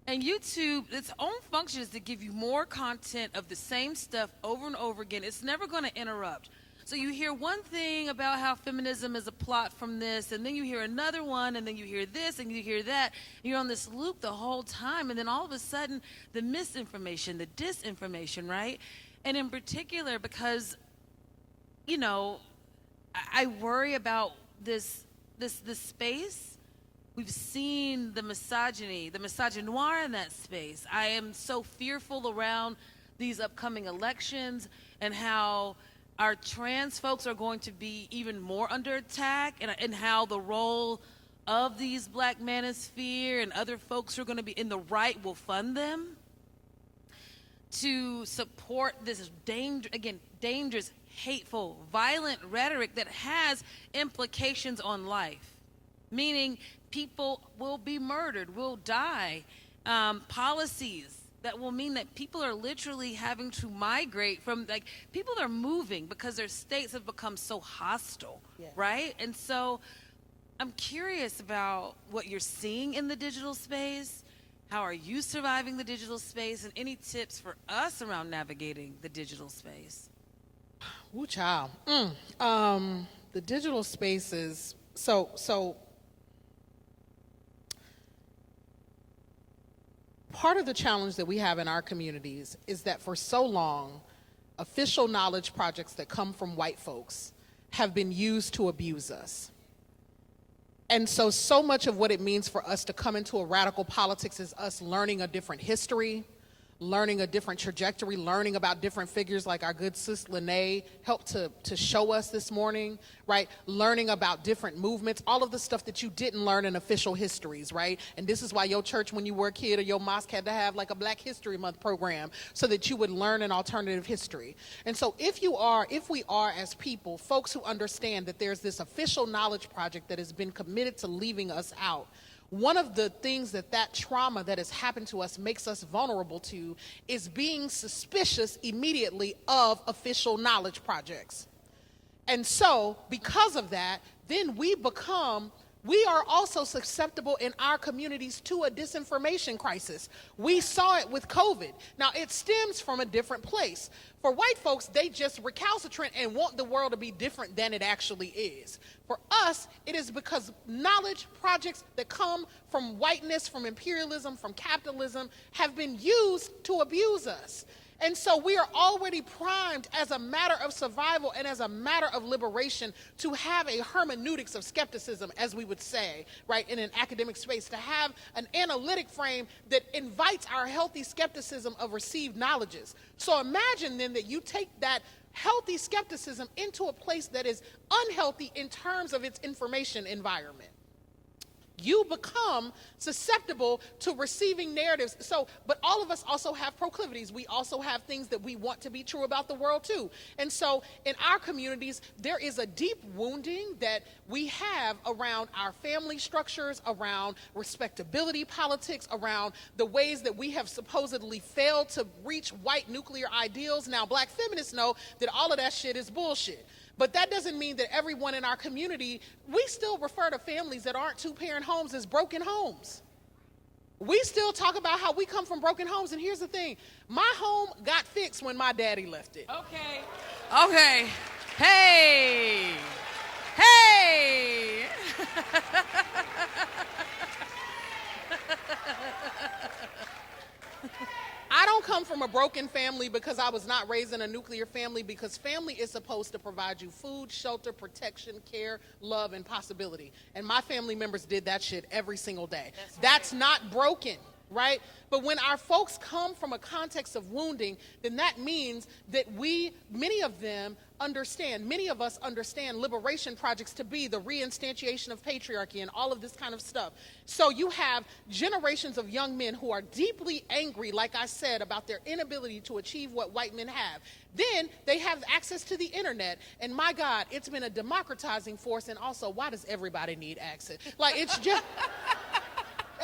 And YouTube, its own function is to give you more content of the same stuff over and over again. It's never going to interrupt. So you hear one thing about how feminism is a plot from this, and then you hear another one, and then you hear this, and you hear that. You're on this loop the whole time, and then all of a sudden, the misinformation, the disinformation, right? And in particular, because, you know, I worry about this space. We've seen the misogyny, the misogynoir in that space. I am so fearful around these upcoming elections and how our trans folks are going to be even more under attack, and how the role of these Black manosphere and other folks who are going to be in the right will fund them to support this dangerous, hateful, violent rhetoric that has implications on life, meaning people will be murdered, will die, policies that will mean that people are literally having to migrate from, like, people are moving because their states have become so hostile, Yeah. right? And so I'm curious about what you're seeing in the digital space. How are you surviving the digital space, and any tips for us around navigating the digital space? Ooh, child. The digital space is so part of the challenge that we have in our communities is that for so long, official knowledge projects that come from white folks have been used to abuse us. And so much of what it means for us to come into a radical politics is us learning a different history, learning a different trajectory, learning about different figures like our good sis Lynae helped to show us this morning, right? Learning about different movements, all of the stuff that you didn't learn in official histories, right? And this is why your church, when you were a kid, or your mosque had to have like a Black History Month program so that you would learn an alternative history. And so if we are as people, folks who understand that there's this official knowledge project that has been committed to leaving us out, one of the things that trauma that has happened to us makes us vulnerable to is being suspicious immediately of official knowledge projects. And so, because of that, then we are also susceptible in our communities to a disinformation crisis. We saw it with COVID. Now, it stems from a different place. For white folks, they just recalcitrant and want the world to be different than it actually is. For us, it is because knowledge projects that come from whiteness, from imperialism, from capitalism, have been used to abuse us. And so we are already primed as a matter of survival and as a matter of liberation to have a hermeneutics of skepticism, as we would say, right, in an academic space, to have an analytic frame that invites our healthy skepticism of received knowledges. So imagine then that you take that healthy skepticism into a place that is unhealthy in terms of its information environment. You become susceptible to receiving narratives. So, but all of us also have proclivities. We also have things that we want to be true about the world too. And so in our communities, there is a deep wounding that we have around our family structures, around respectability politics, around the ways that we have supposedly failed to reach white nuclear ideals. Now, Black feminists know that all of that shit is bullshit. But that doesn't mean that everyone in our community, we still refer to families that aren't two-parent homes as broken homes. We still talk about how we come from broken homes. And here's the thing. My home got fixed when my daddy left it. Okay. Hey. I don't come from a broken family because I was not raised in a nuclear family, because family is supposed to provide you food, shelter, protection, care, love, and possibility. And my family members did that shit every single day. That's not broken, right? But when our folks come from a context of wounding, then that means that many of us understand liberation projects to be the reinstantiation of patriarchy and all of this kind of stuff. So you have generations of young men who are deeply angry, like I said, about their inability to achieve what white men have. Then they have access to the internet, and my God, it's been a democratizing force. And also, why does everybody need access? Like, it's just...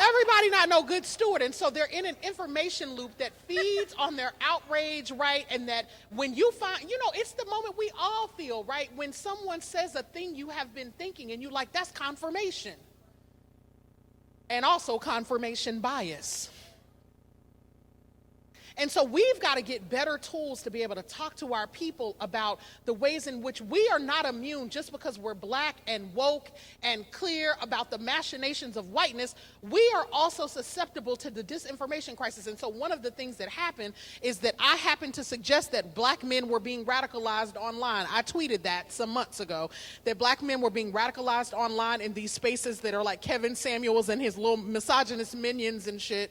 Everybody not no good steward, and so they're in an information loop that feeds on their outrage, right? And that when you find, it's the moment we all feel, right? When someone says a thing you have been thinking and you like, that's confirmation. And also confirmation bias. And so we've got to get better tools to be able to talk to our people about the ways in which we are not immune just because we're Black and woke and clear about the machinations of whiteness. We are also susceptible to the disinformation crisis. And so one of the things that happened is that I happened to suggest that Black men were being radicalized online. I tweeted that some months ago, that Black men were being radicalized online in these spaces that are like Kevin Samuels and his little misogynist minions and shit,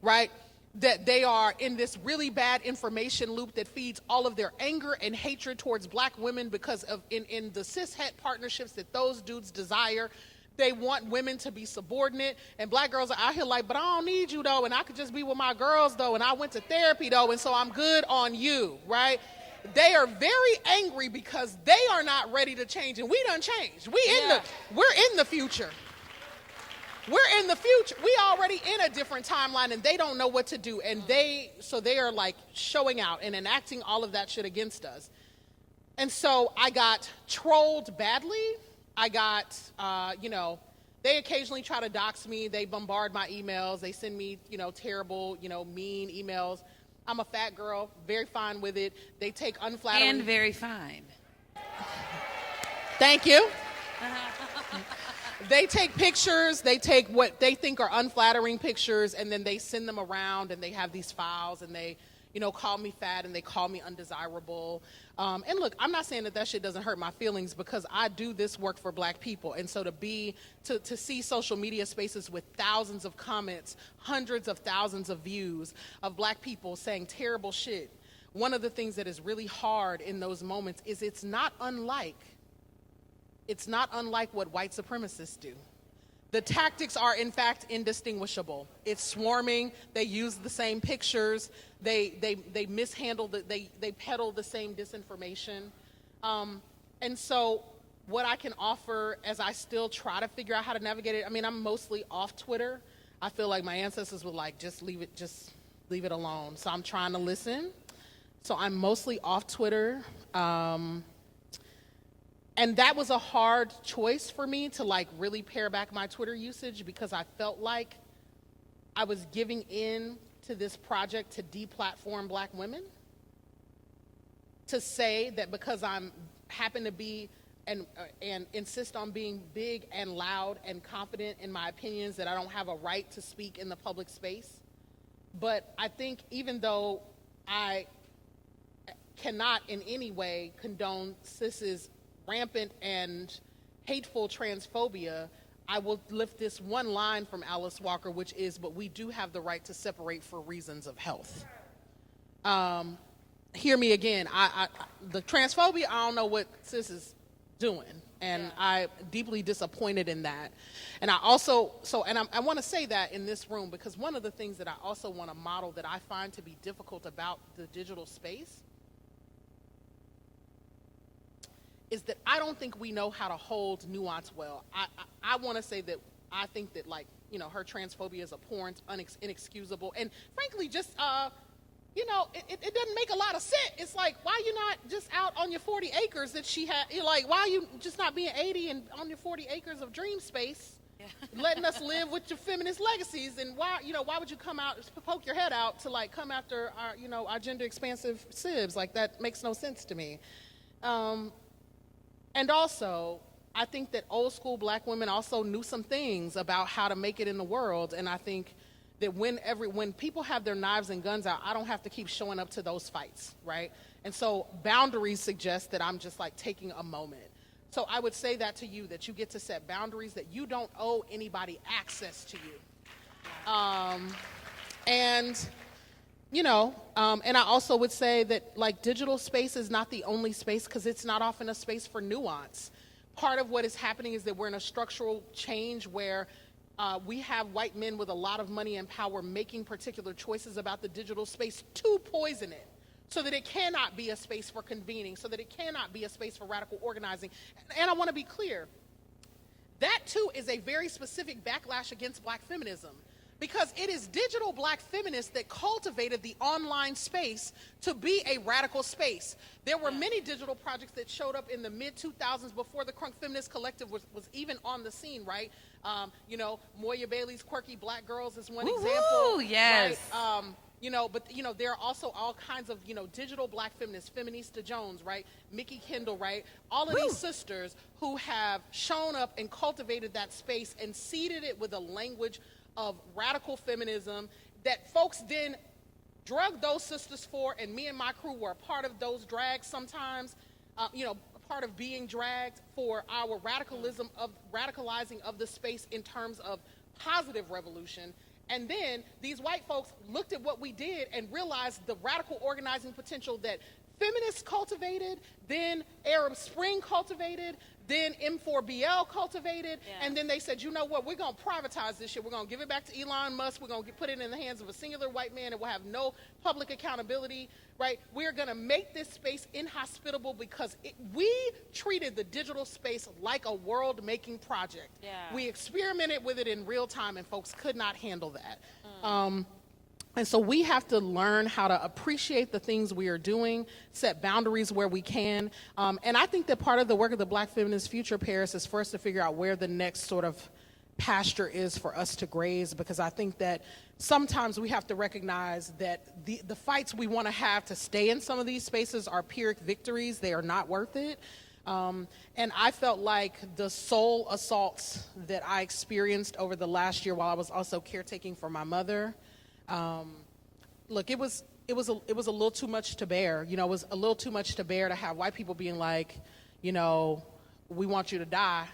right? That they are in this really bad information loop that feeds all of their anger and hatred towards Black women because of in the cis-het partnerships that those dudes desire. They want women to be subordinate, and Black girls are out here like, but I don't need you though, and I could just be with my girls though, and I went to therapy though, and so I'm good on you, right? They are very angry because they are not ready to change, and we done changed. We're in the future. We're in the future. We already in a different timeline, and they don't know what to do. And they are like showing out and enacting all of that shit against us. And so I got trolled badly. I got, they occasionally try to dox me. They bombard my emails. They send me, terrible, mean emails. I'm a fat girl, very fine with it. They take unflattering. And very fine. Thank you. They take pictures, they take what they think are unflattering pictures, and then they send them around, and they have these files, and they, call me fat, and they call me undesirable. And look, I'm not saying that shit doesn't hurt my feelings, because I do this work for Black people. And so to see social media spaces with thousands of comments, hundreds of thousands of views of Black people saying terrible shit, one of the things that is really hard in those moments is it's not unlike what white supremacists do. The tactics are, in fact, indistinguishable. It's swarming. They use the same pictures. They mishandle, they peddle the same disinformation. And so what I can offer as I still try to figure out how to navigate it, I'm mostly off Twitter. I feel like my ancestors were like, just leave it alone. So I'm trying to listen. So I'm mostly off Twitter. And that was a hard choice for me to really pare back my Twitter usage, because I felt like I was giving in to this project to deplatform Black women. To say that because I'm happen to be and insist on being big and loud and confident in my opinions, that I don't have a right to speak in the public space. But I think even though I cannot in any way condone CIS's rampant and hateful transphobia. I will lift this one line from Alice Walker, which is, but we do have the right to separate for reasons of health. Hear me again. The transphobia, I don't know what CIS is doing, and I'm deeply disappointed in that. And I also, I want to say that in this room, because one of the things that I also want to model that I find to be difficult about the digital space is that I don't think we know how to hold nuance well. I want to say that I think that, like, you know, her transphobia is abhorrent, inexcusable, and frankly, just, you know, it doesn't make a lot of sense. It's like, why are you not just out on your 40 acres that she had? Like, why are you just not being 80 and on your 40 acres of dream space, letting us live with your feminist legacies? And why would you come out, poke your head out to, like, come after our, you know, our gender expansive sibs? Like, that makes no sense to me. And also, I think that old school black women also knew some things about how to make it in the world, and I think that when people have their knives and guns out, I don't have to keep showing up to those fights, right? And so boundaries suggest that I'm just, like, taking a moment. So I would say that to you, that you get to set boundaries, that you don't owe anybody access to you. And I also would say that, like, digital space is not the only space, because it's not often a space for nuance. Part of what is happening is that we're in a structural change where we have white men with a lot of money and power making particular choices about the digital space to poison it, so that it cannot be a space for convening, so that it cannot be a space for radical organizing. And I want to be clear, that too is a very specific backlash against black feminism, because it is digital black feminists that cultivated the online space to be a radical space. There were many digital projects that showed up in the mid-2000s before the Crunk Feminist Collective was even on the scene, right? Moya Bailey's Quirky Black Girls is one example. Yes. Right? There are also all kinds of, digital black feminists, Feminista Jones, right? Mickey Kendall, right? All of these sisters who have shown up and cultivated that space and seeded it with a language of radical feminism that folks then drug those sisters for, and me and my crew were a part of those drags sometimes, a part of being dragged for our radicalizing of the space in terms of positive revolution. And then these white folks looked at what we did and realized the radical organizing potential that feminists cultivated, then Arab Spring cultivated, then M4BL cultivated, and then they said, you know what, we're going to privatize this shit. We're going to give it back to Elon Musk. We're going to put it in the hands of a singular white man, and we'll have no public accountability, right? We're going to make this space inhospitable because we treated the digital space like a world-making project. Yeah. We experimented with it in real time, and folks could not handle that. And so we have to learn how to appreciate the things we are doing, set boundaries where we can. And I think that part of the work of the Black Feminist Future, Paris, is for us to figure out where the next sort of pasture is for us to graze, because I think that sometimes we have to recognize that the fights we want to have to stay in some of these spaces are Pyrrhic victories. They are not worth it. And I felt like the soul assaults that I experienced over the last year while I was also caretaking for my mother, look, it was a little too much to bear. It was a little too much to bear to have white people being like, we want you to die,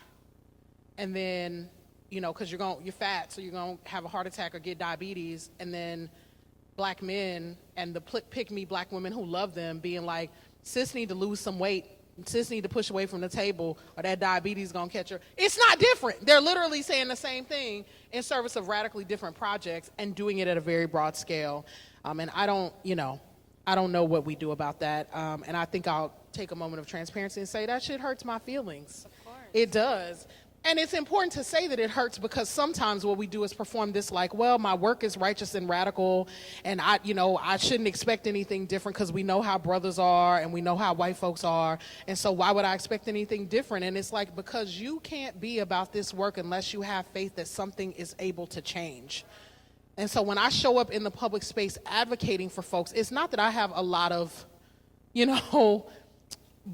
and then, because you're fat, so you're gonna have a heart attack or get diabetes, and then black men and the pick-me black women who love them being like, sis need to lose some weight, sis need to push away from the table, or that diabetes is gonna catch her. It's not different. They're literally saying the same thing in service of radically different projects and doing it at a very broad scale. And I don't know what we do about that. And I think I'll take a moment of transparency and say that shit hurts my feelings. Of course. It does. And it's important to say that it hurts, because sometimes what we do is perform this like, well, my work is righteous and radical, and I shouldn't expect anything different because we know how brothers are and we know how white folks are, and so why would I expect anything different? And it's like, because you can't be about this work unless you have faith that something is able to change. And so when I show up in the public space advocating for folks, it's not that I have a lot of,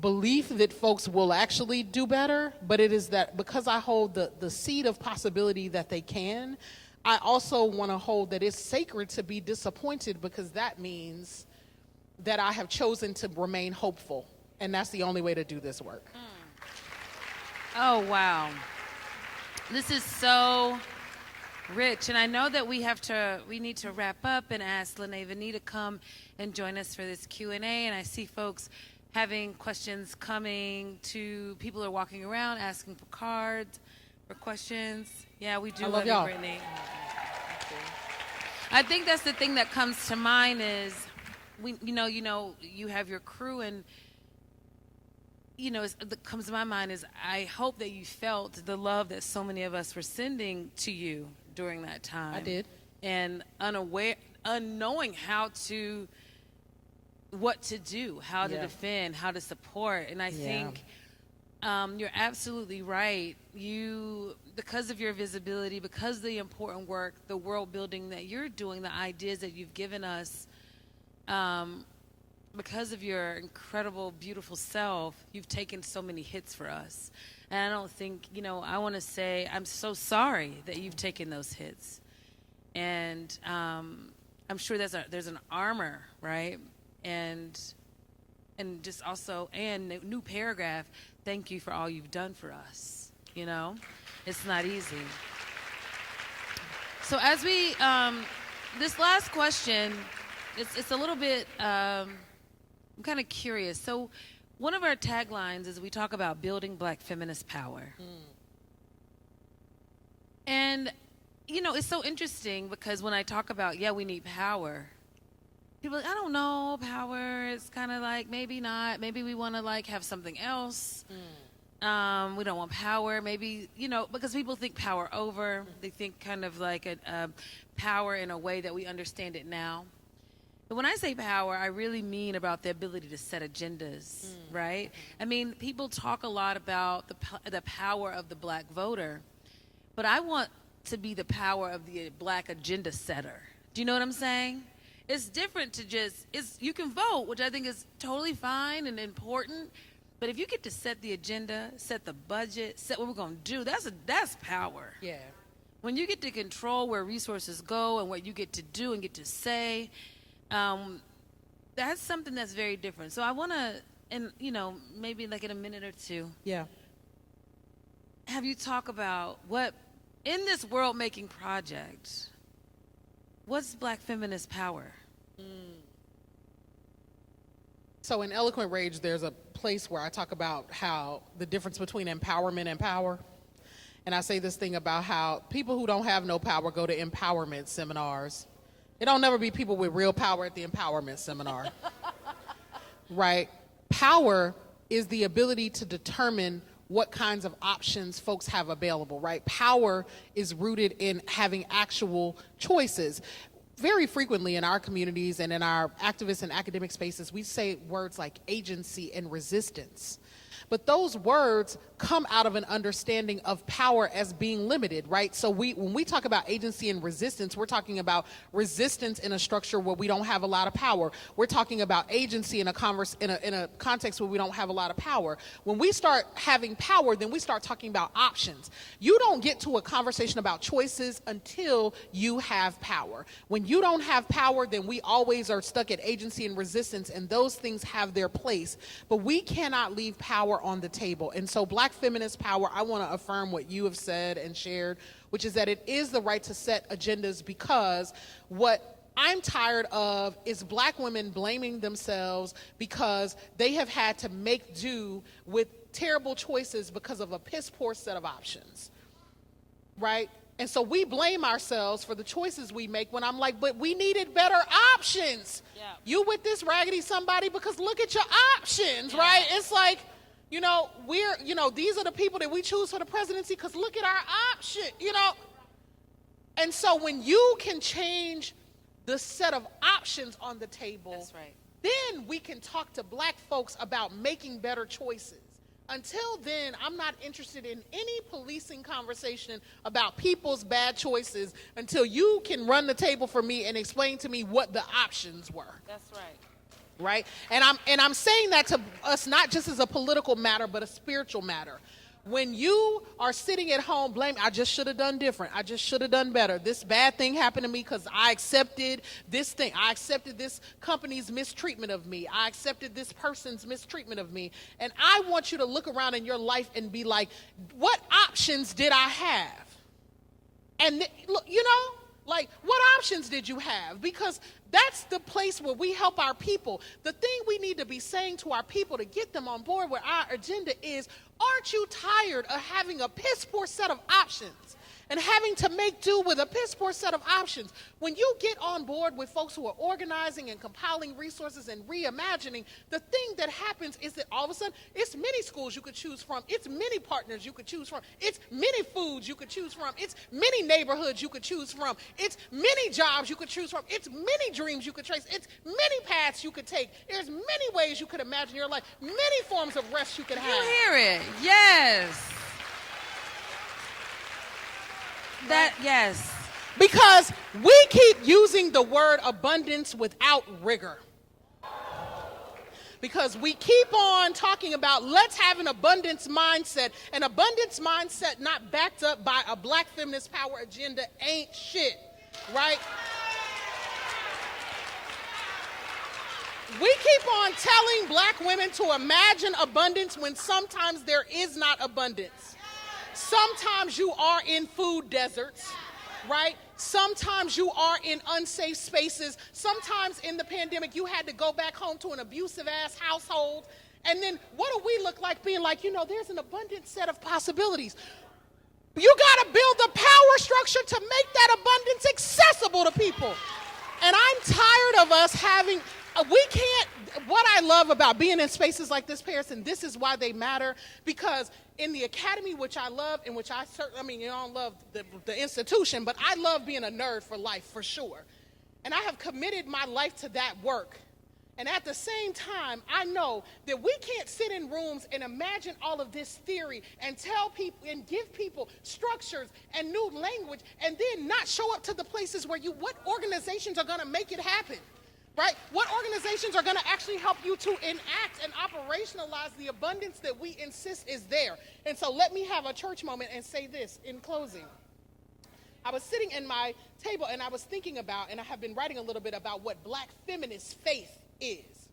belief that folks will actually do better, but it is that because I hold the seed of possibility that they can, I also want to hold that it's sacred to be disappointed, because that means that I have chosen to remain hopeful. And that's the only way to do this work. Oh, wow. This is so rich. And I know that we need to wrap up and ask Lynae Venee to come and join us for this Q&A. And I see folks having questions coming to, people are walking around asking for cards, for questions. Yeah, we do I love love you, y'all. Brittney. I think that's the thing that comes to mind is, you have your crew, and that comes to my mind is I hope that you felt the love that so many of us were sending to you during that time. I did. And unknowing what to do, how to defend, how to support. And I think you're absolutely right. Because of your visibility, because of the important work, the world building that you're doing, the ideas that you've given us, because of your incredible, beautiful self, you've taken so many hits for us. And I don't think, I want to say I'm so sorry that you've taken those hits. And I'm sure there's an armor, right? And just also, and new paragraph, thank you for all you've done for us. It's not easy. So as we, this last question, it's a little bit, I'm kind of curious. So one of our taglines is we talk about building Black feminist power. And, it's so interesting because when I talk about, we need power, people are like, I don't know, power is kind of like, maybe not. Maybe we want to have something else. We don't want power. Maybe, because people think power over. They think kind of like a power in a way that we understand it now. But when I say power, I really mean about the ability to set agendas, right? I mean, people talk a lot about the power of the Black voter, but I want to be the power of the Black agenda setter. Do you know what I'm saying? It's different to you can vote, which I think is totally fine and important, but if you get to set the agenda, set the budget, set what we're going to do, that's power. Yeah. When you get to control where resources go and what you get to do and get to say, that's something that's very different. So I want to, and maybe in a minute or two, have you talk about what, in this world-making project, what's Black feminist power? So in Eloquent Rage, there's a place where I talk about how the difference between empowerment and power. And I say this thing about how people who don't have no power go to empowerment seminars. It don't never be people with real power at the empowerment seminar, right? Power is the ability to determine what kinds of options folks have available, right? Power is rooted in having actual choices. Very frequently in our communities and in our activist and academic spaces, we say words like agency and resistance. But those words come out of an understanding of power as being limited, right? So when we talk about agency and resistance, we're talking about resistance in a structure where we don't have a lot of power. We're talking about agency in a context where we don't have a lot of power. When we start having power, then we start talking about options. You don't get to a conversation about choices until you have power. When you don't have power, then we always are stuck at agency and resistance, and those things have their place. But we cannot leave power on the table. And so Black feminist power, I want to affirm what you have said and shared, which is that it is the right to set agendas, because what I'm tired of is Black women blaming themselves because they have had to make do with terrible choices because of a piss poor set of options, right? And so we blame ourselves for the choices we make when I'm like, but we needed better options. Yeah. You with this raggedy somebody because look at your options, right? It's like, these are the people that we choose for the presidency because look at our option, And so when you can change the set of options on the table, That's right. then we can talk to Black folks about making better choices. Until then, I'm not interested in any policing conversation about people's bad choices until you can run the table for me and explain to me what the options were. That's right. Right? And I'm saying that to us not just as a political matter, but a spiritual matter. When you are sitting at home blaming, I just should have done different. I just should have done better. This bad thing happened to me because I accepted this thing. I accepted this company's mistreatment of me. I accepted this person's mistreatment of me. And I want you to look around in your life and be like, what options did I have? And look, like, what options did you have? Because that's the place where we help our people. The thing we need to be saying to our people to get them on board with our agenda is, aren't you tired of having a piss poor set of options and having to make do with a piss poor set of options? When you get on board with folks who are organizing and compiling resources and reimagining, the thing that happens is that all of a sudden, it's many schools you could choose from. It's many partners you could choose from. It's many foods you could choose from. It's many neighborhoods you could choose from. It's many jobs you could choose from. It's many dreams you could trace. It's many paths you could take. There's many ways you could imagine your life. Many forms of rest you could have. You hear it. Yes. Yes. Because we keep using the word abundance without rigor. Because we keep on talking about let's have an abundance mindset. An abundance mindset not backed up by a Black feminist power agenda ain't shit, right? We keep on telling Black women to imagine abundance when sometimes there is not abundance. Sometimes you are in food deserts, right? Sometimes you are in unsafe spaces. Sometimes in the pandemic, you had to go back home to an abusive-ass household. And then what do we look like being like, there's an abundant set of possibilities. You got to build the power structure to make that abundance accessible to people. And I'm tired of us having... what I love about being in spaces like this, Paris, and this is why they matter, because in the academy, which I love, and which I don't love the institution, but I love being a nerd for life, for sure. And I have committed my life to that work. And at the same time, I know that we can't sit in rooms and imagine all of this theory and tell people and give people structures and new language and then not show up to the places where what organizations are going to make it happen? Right? What organizations are going to actually help you to enact and operationalize the abundance that we insist is there? And so let me have a church moment and say this in closing. I was sitting in my table and I was thinking about, and I have been writing a little bit about what Black feminist faith is.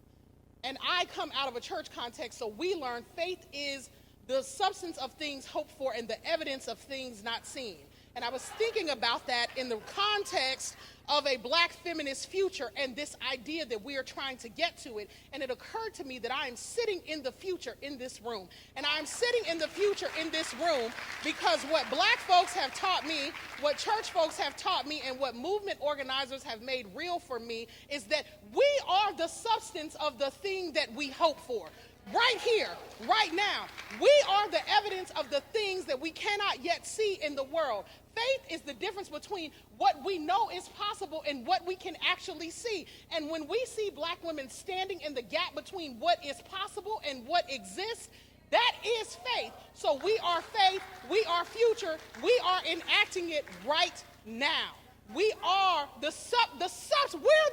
And I come out of a church context, so we learn faith is the substance of things hoped for and the evidence of things not seen. And I was thinking about that in the context of a Black feminist future and this idea that we are trying to get to it. And it occurred to me that I am sitting in the future in this room. And I'm sitting in the future in this room because what Black folks have taught me, what church folks have taught me, and what movement organizers have made real for me is that we are the substance of the thing that we hope for. Right here, right now, we are the evidence of the things that we cannot yet see in the world. Faith is the difference between what we know is possible and what we can actually see. And when we see Black women standing in the gap between what is possible and what exists, that is faith. So we are faith, we are future, we are enacting it right now. We are we're the substance. We're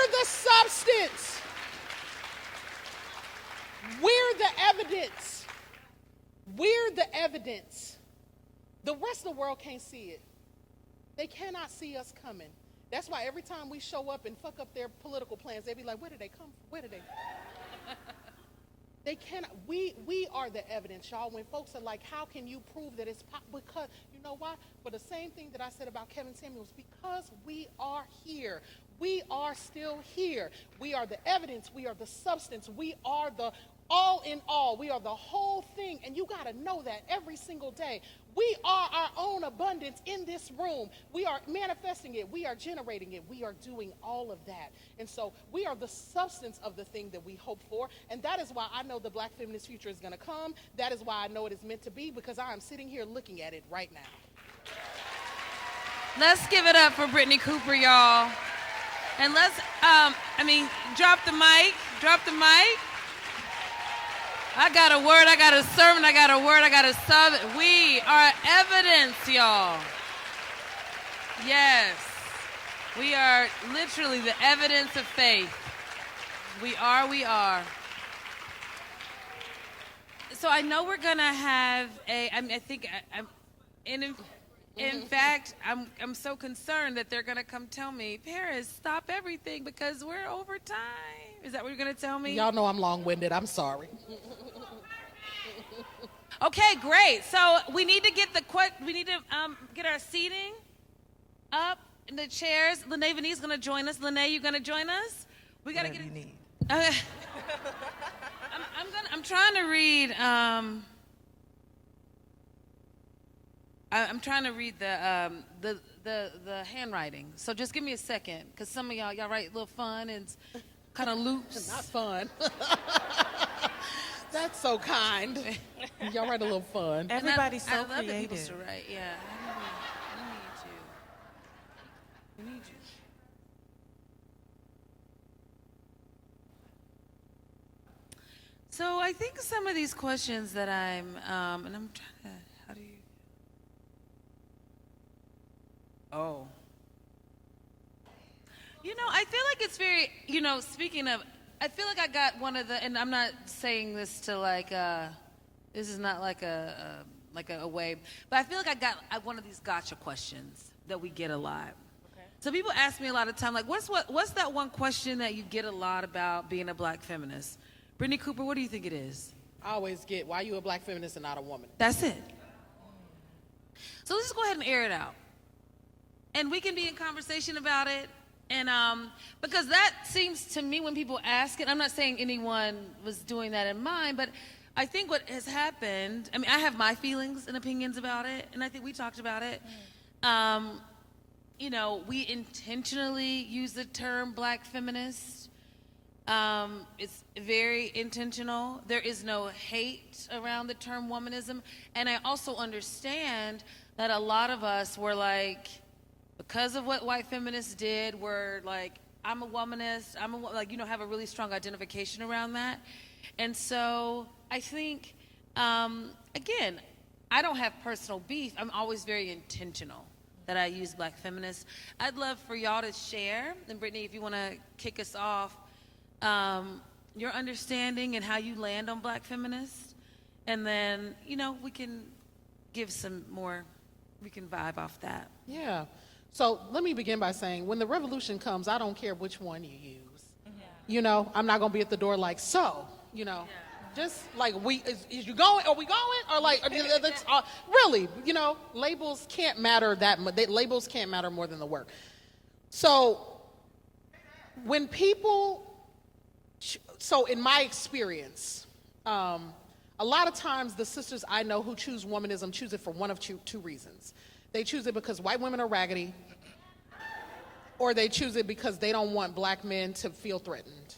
the substance. We're the evidence. We're the evidence. The rest of the world can't see it. They cannot see us coming. That's why every time we show up and fuck up their political plans, they be like, where did they come from? Where did they? They cannot. We are the evidence, y'all. When folks are like, how can you prove that it's possible? Because, you know why? For the same thing that I said about Kevin Samuels, because we are here. We are still here. We are the evidence. We are the substance. We are the all in all. We are the whole thing. And you got to know that every single day. We are our own abundance in this room. We are manifesting it. We are generating it. We are doing all of that. And so we are the substance of the thing that we hope for. And that is why I know the Black feminist future is going to come. That is why I know it is meant to be, because I am sitting here looking at it right now. Let's give it up for Brittney Cooper, y'all. And let's, drop the mic. Drop the mic. I got a word, I got a sermon, I got a word, I got a sub. We are evidence, y'all. Yes. We are literally the evidence of faith. We are. So I know we're gonna have I think I'm, and in fact, I'm so concerned that they're gonna come tell me, Paris, stop everything because we're over time. Is that what you're gonna tell me? Y'all know I'm long-winded. I'm sorry. Okay, great. So we need to get get our seating up in the chairs. Lynae Venee is gonna join us. Lynae, you gonna join us? We gotta Whatever get. you need. I'm trying to read. I'm trying to read the handwriting. So just give me a second, because some of y'all write a little fun and kind of loops. Not fun. That's so kind. Y'all write a little fun. Everybody's so I love that people creative. should write. Yeah, we need you. So I think some of these questions that and I'm trying to, how do you? Oh. I feel like it's very, speaking of, I feel like I got one of the, and I'm not saying this to this is not like a way, but I feel like I got one of these gotcha questions that we get a lot. Okay. So people ask me a lot of time, like, what's that one question that you get a lot about being a Black feminist? Brittney Cooper, what do you think it is? I always get, why are you a Black feminist and not a woman? That's it. So let's just go ahead and air it out. And we can be in conversation about it. And because that seems to me when people ask it, I'm not saying anyone was doing that in mind, but I think what has happened, I have my feelings and opinions about it, and I think we talked about it. We intentionally use the term Black feminist. It's very intentional. There is no hate around the term womanism. And I also understand that a lot of us were like, because of what white feminists did, we're like, I'm a womanist, have a really strong identification around that. And so I think, again, I don't have personal beef. I'm always very intentional that I use Black feminists. I'd love for y'all to share, and Brittney, if you want to kick us off, your understanding and how you land on Black feminists. And then, we can give some more, we can vibe off that. Yeah. So let me begin by saying, when the revolution comes, I don't care which one you use. Yeah. I'm not going to be at the door like, just like, is you going, are we going? Or like, really, labels can't matter that much. Labels can't matter more than the work. So when in my experience, a lot of times the sisters I know who choose womanism choose it for one of two reasons. They choose it because white women are raggedy, or they choose it because they don't want Black men to feel threatened.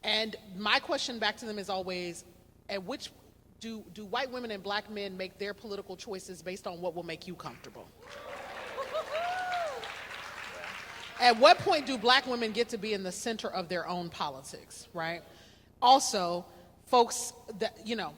And my question back to them is always, at which do white women and Black men make their political choices based on what will make you comfortable? At what point do Black women get to be in the center of their own politics, right? Also, folks,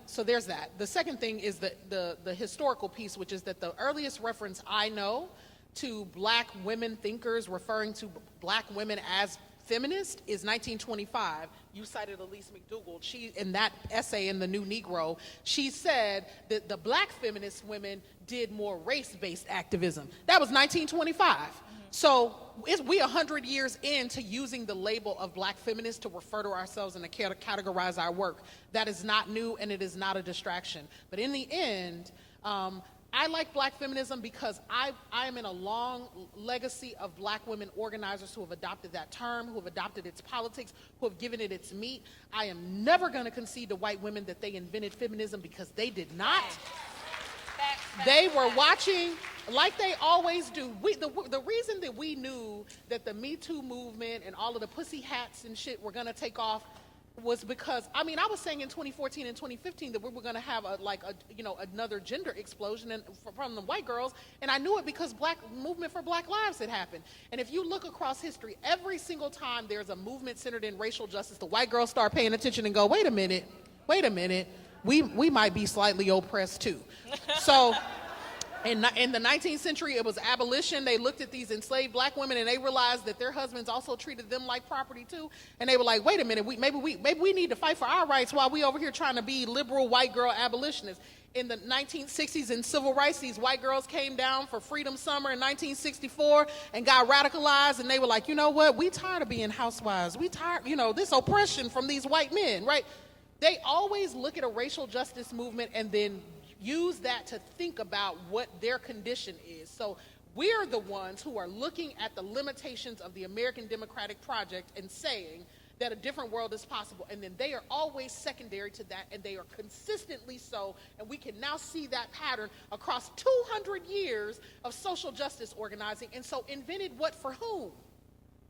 so there's that. The second thing is the historical piece, which is that the earliest reference I know to Black women thinkers referring to Black women as feminist is 1925. You cited Elise McDougall. She, in that essay in The New Negro, she said that the Black feminist women did more race-based activism. That was 1925. So we 100 years into using the label of Black feminists to refer to ourselves and to categorize our work. That is not new, and it is not a distraction. But in the end, I like Black feminism because I am in a long legacy of Black women organizers who have adopted that term, who have adopted its politics, who have given it its meat. I am never going to concede to white women that they invented feminism, because they did not. They were watching like they always do. The reason that we knew that the Me Too movement and all of the pussy hats and shit were going to take off was because, I was saying in 2014 and 2015 that we were going to have another gender explosion from the white girls, and I knew it because movement for Black lives had happened. And if you look across history, every single time there's a movement centered in racial justice, the white girls start paying attention and go, wait a minute, we might be slightly oppressed too. So In the 19th century, it was abolition. They looked at these enslaved black women and they realized that their husbands also treated them like property too. And they were like, wait a minute, maybe we need to fight for our rights while we over here trying to be liberal white girl abolitionists. In the 1960s in civil rights, these white girls came down for Freedom Summer in 1964 and got radicalized, and they were like, you know what, we tired of being housewives. We tired, this oppression from these white men, right? They always look at a racial justice movement and then use that to think about what their condition is. So we're the ones who are looking at the limitations of the American Democratic Project and saying that a different world is possible. And then they are always secondary to that, and they are consistently so. And we can now see that pattern across 200 years of social justice organizing. And so invented what for whom?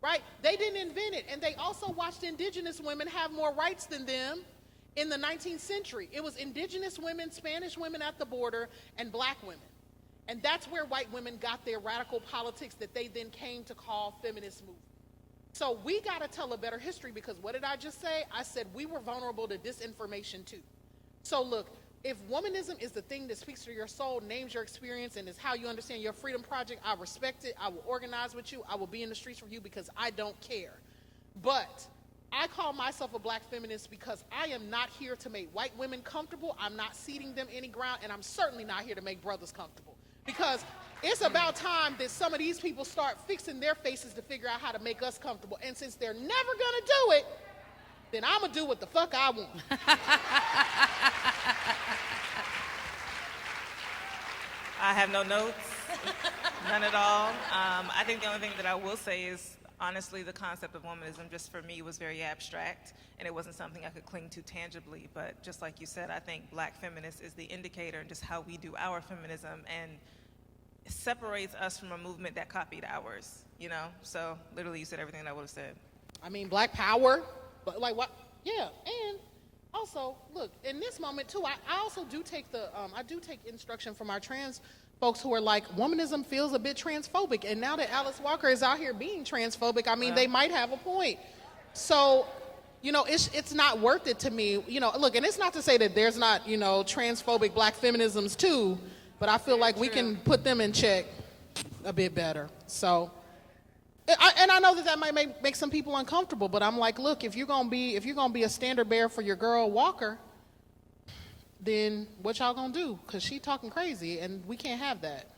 Right? They didn't invent it. And they also watched indigenous women have more rights than them. In the 19th century, it was indigenous women, Spanish women at the border, and black women. And that's where white women got their radical politics that they then came to call feminist movement. So we got to tell a better history, because what did I just say? I said we were vulnerable to disinformation too. So look, if womanism is the thing that speaks to your soul, names your experience, and is how you understand your freedom project, I respect it. I will organize with you. I will be in the streets for you because I don't care. But I call myself a black feminist because I am not here to make white women comfortable. I'm not ceding them any ground, and I'm certainly not here to make brothers comfortable. Because it's about time that some of these people start fixing their faces to figure out how to make us comfortable. And since they're never gonna do it, then I'm gonna do what the fuck I want. I have no notes, none at all. I think the only thing that I will say is, honestly, the concept of womanism just for me was very abstract, and it wasn't something I could cling to tangibly. But just like you said, I think black feminist is the indicator in just how we do our feminism, and it separates us from a movement that copied ours, So literally you said everything that I would have said. I mean, black power, but like what? Yeah, and also, look, in this moment too, I also do take I do take instruction from our trans folks who are like, womanism feels a bit transphobic. And now that Alice Walker is out here being transphobic, I mean, they might have a point. So, it's not worth it to me. Look, and it's not to say that there's not, transphobic black feminisms too, but I feel like we can put them in check a bit better. So, and I know that might make some people uncomfortable, but I'm like, look, if you're gonna be a standard bearer for your girl Walker, then what y'all gonna do? Because she talking crazy, and we can't have that.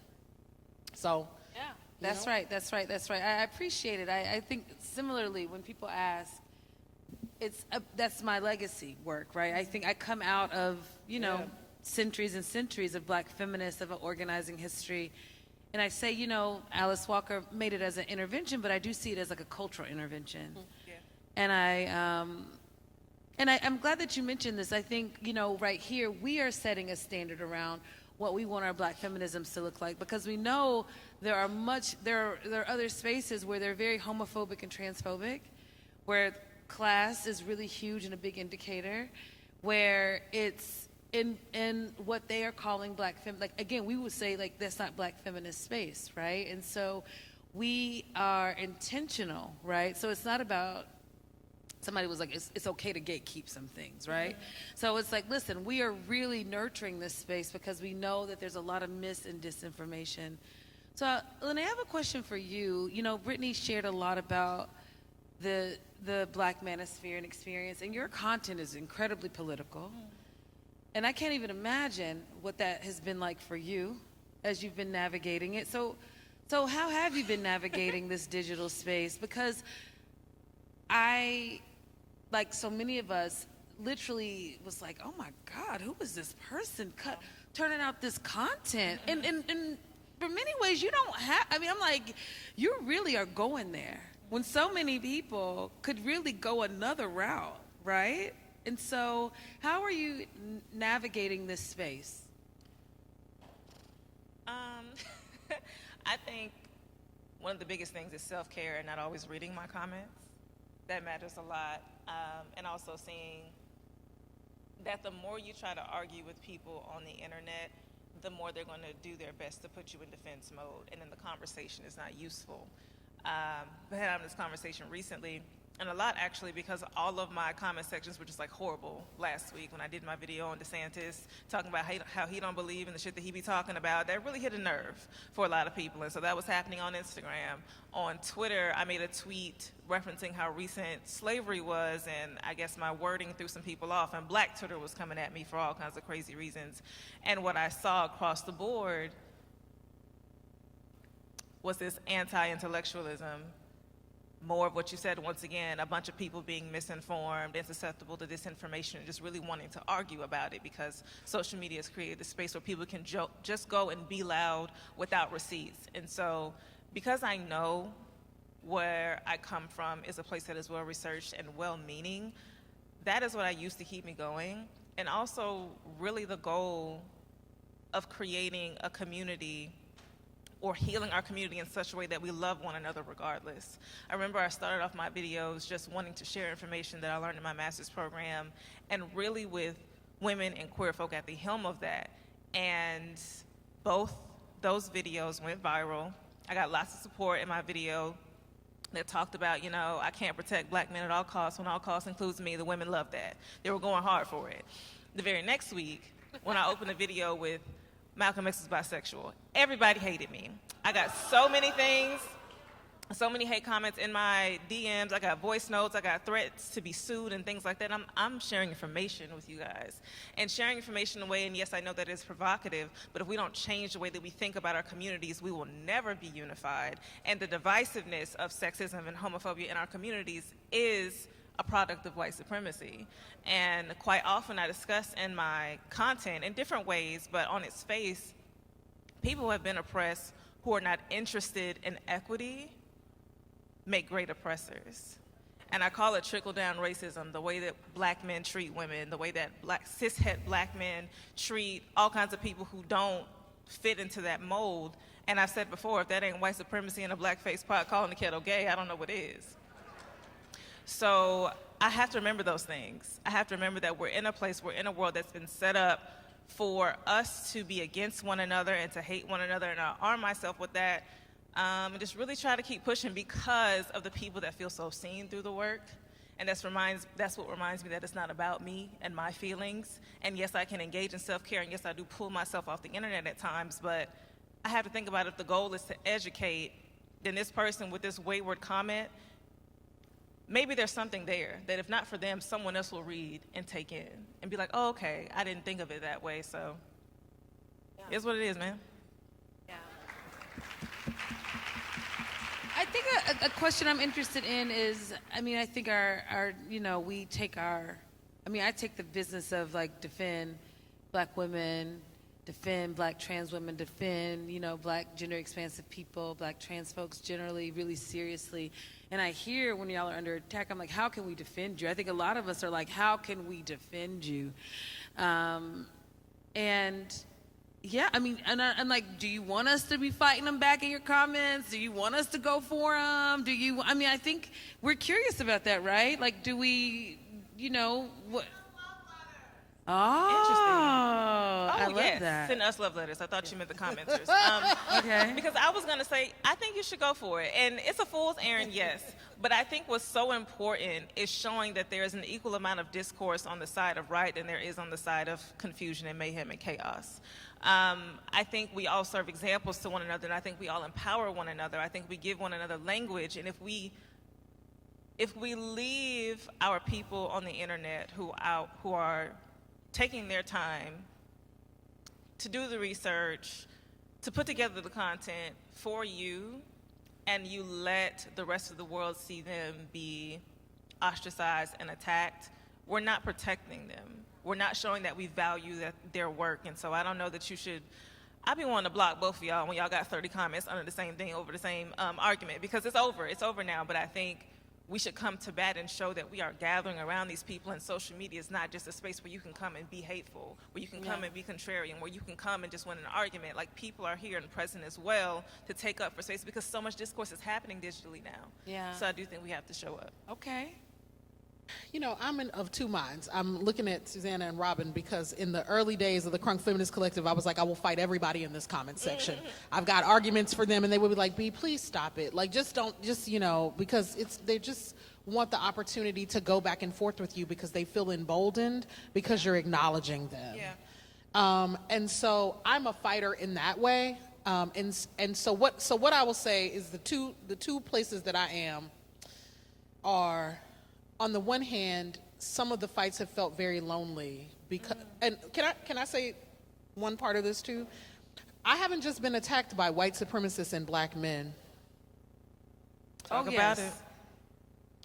So. Yeah, that's right. I appreciate it. I think similarly when people ask, that's my legacy work, right? I think I come out of, centuries and centuries of black feminists, of an organizing history. And I say, Alice Walker made it as an intervention, but I do see it as like a cultural intervention. Yeah. And I'm glad that you mentioned this. I think, right here, we are setting a standard around what we want our black feminisms to look like, because we know there are other spaces where they're very homophobic and transphobic, where class is really huge and a big indicator, where it's in what they are calling black again, we would say that's not black feminist space, right? And so we are intentional, right? So it's not about, somebody was like, it's okay to gatekeep some things, right? Mm-hmm. So it's like, listen, we are really nurturing this space because we know that there's a lot of mis and disinformation. So Lynae, I have a question for you. Brittney shared a lot about the black manosphere and experience, and your content is incredibly political. Mm-hmm. And I can't even imagine what that has been like for you as you've been navigating it. So how have you been navigating this digital space? Because I, like so many of us, literally was like, oh my God, who is this person turning out this content? And for many ways, you don't have, I'm like, you really are going there when so many people could really go another route, right? And so how are you navigating this space? I think one of the biggest things is self-care and not always reading my comments. That matters a lot. And also seeing that the more you try to argue with people on the internet, the more they're going to do their best to put you in defense mode, and then the conversation is not used. I had this conversation recently And a lot, actually, because all of my comment sections were just like horrible last week when I did my video on DeSantis talking about how he don't believe in the shit that he be talking about. That really hit a nerve for a lot of people. And so that was happening on Instagram. On Twitter, I made a tweet referencing how recent slavery was, and I guess my wording threw some people off. And Black Twitter was coming at me for all kinds of crazy reasons. And what I saw across the board was this anti-intellectualism. More of what you said, once again, a bunch of people being misinformed and susceptible to disinformation and just really wanting to argue about it because social media has created a space where people can just go and be loud without receipts. And so because I know where I come from is a place that is well-researched and well-meaning, that is what I use to keep me going. And also really the goal of creating a community or healing our community in such a way that we love one another regardless. I remember I started off my videos just wanting to share information that I learned in my master's program, and really with women and queer folk at the helm of that. And both those videos went viral. I got lots of support in my video that talked about, you know, I can't protect Black men at all costs. When all costs includes me, the women loved that. They were going hard for it. The very next week, when I opened a video with Malcolm X is bisexual, everybody hated me. I got so many things, so many hate comments in my DMs. I got voice notes, I got threats to be sued and things like that. I'm sharing information with you guys. And sharing information in a way, and yes, I know that is provocative, but if we don't change the way that we think about our communities, we will never be unified. And the divisiveness of sexism and homophobia in our communities is a product of white supremacy. And quite often I discuss in my content in different ways, but on its face, people who have been oppressed who are not interested in equity make great oppressors. And I call it trickle-down racism, the way that Black men treat women, the way that cishet Black men treat all kinds of people who don't fit into that mold. And I've said before, if that ain't white supremacy in a blackface pot calling the kettle gay, I don't know what is. So I have to remember those things. I have to remember that we're in a place, we're in a world that's been set up for us to be against one another and to hate one another, and I arm myself with that and just really try to keep pushing because of the people that feel so seen through the work. And that's what reminds me that it's not about me and my feelings. And yes, I can engage in self-care, and yes, I do pull myself off the internet at times, but I have to think about if the goal is to educate, then this person with this wayward comment, maybe there's something there that if not for them, someone else will read and take in and be like, oh, okay, I didn't think of it that way, so it's what it is, man. Yeah. I think a question I'm interested in is, I mean, I think our you know, I take the business of like defend Black women, defend Black trans women, defend, you know, Black gender expansive people, Black trans folks generally really seriously. And I hear when y'all are under attack, I'm like, how can we defend you? I think a lot of us are like, how can we defend you? And yeah, I mean, and I'm like, do you want us to be fighting them back in your comments? Do you want us to go for them? I mean, I think we're curious about that, right? Like, do we, you know, what? Oh, interesting. I love that. Send us love letters. I thought you meant the commenters. Okay. Because I was going to say, I think you should go for it. And it's a fool's errand, yes. But I think what's so important is showing that there is an equal amount of discourse on the side of right than there is on the side of confusion and mayhem and chaos. I think we all serve examples to one another, and I think we all empower one another. I think we give one another language, and if we leave our people on the internet who are taking their time to do the research, to put together the content for you, and you let the rest of the world see them be ostracized and attacked, we're not protecting them. We're not showing that we value their work. And so I don't know that you should, I'd be wanting to block both of y'all when y'all got 30 comments under the same thing over the same argument, because it's over now. But I think we should come to bat and show that we are gathering around these people, and social media is not just a space where you can come and be hateful, where you can come and be contrarian, where you can come and just win an argument. Like, people are here and present as well to take up for space, because so much discourse is happening digitally now. Yeah. So I do think we have to show up. Okay. You know, I'm of two minds. I'm looking at Susanna and Robin because in the early days of the Crunk Feminist Collective, I was like, I will fight everybody in this comment section. I've got arguments for them, and they would be like, B, please stop it. Like, just don't, just, you know, because they're just want the opportunity to go back and forth with you because they feel emboldened because you're acknowledging them. Yeah. And so I'm a fighter in that way. And so what I will say is the two places that I am are, on the one hand, some of the fights have felt very lonely because, and can I say one part of this too? I haven't just been attacked by white supremacists and black men. Talk about it.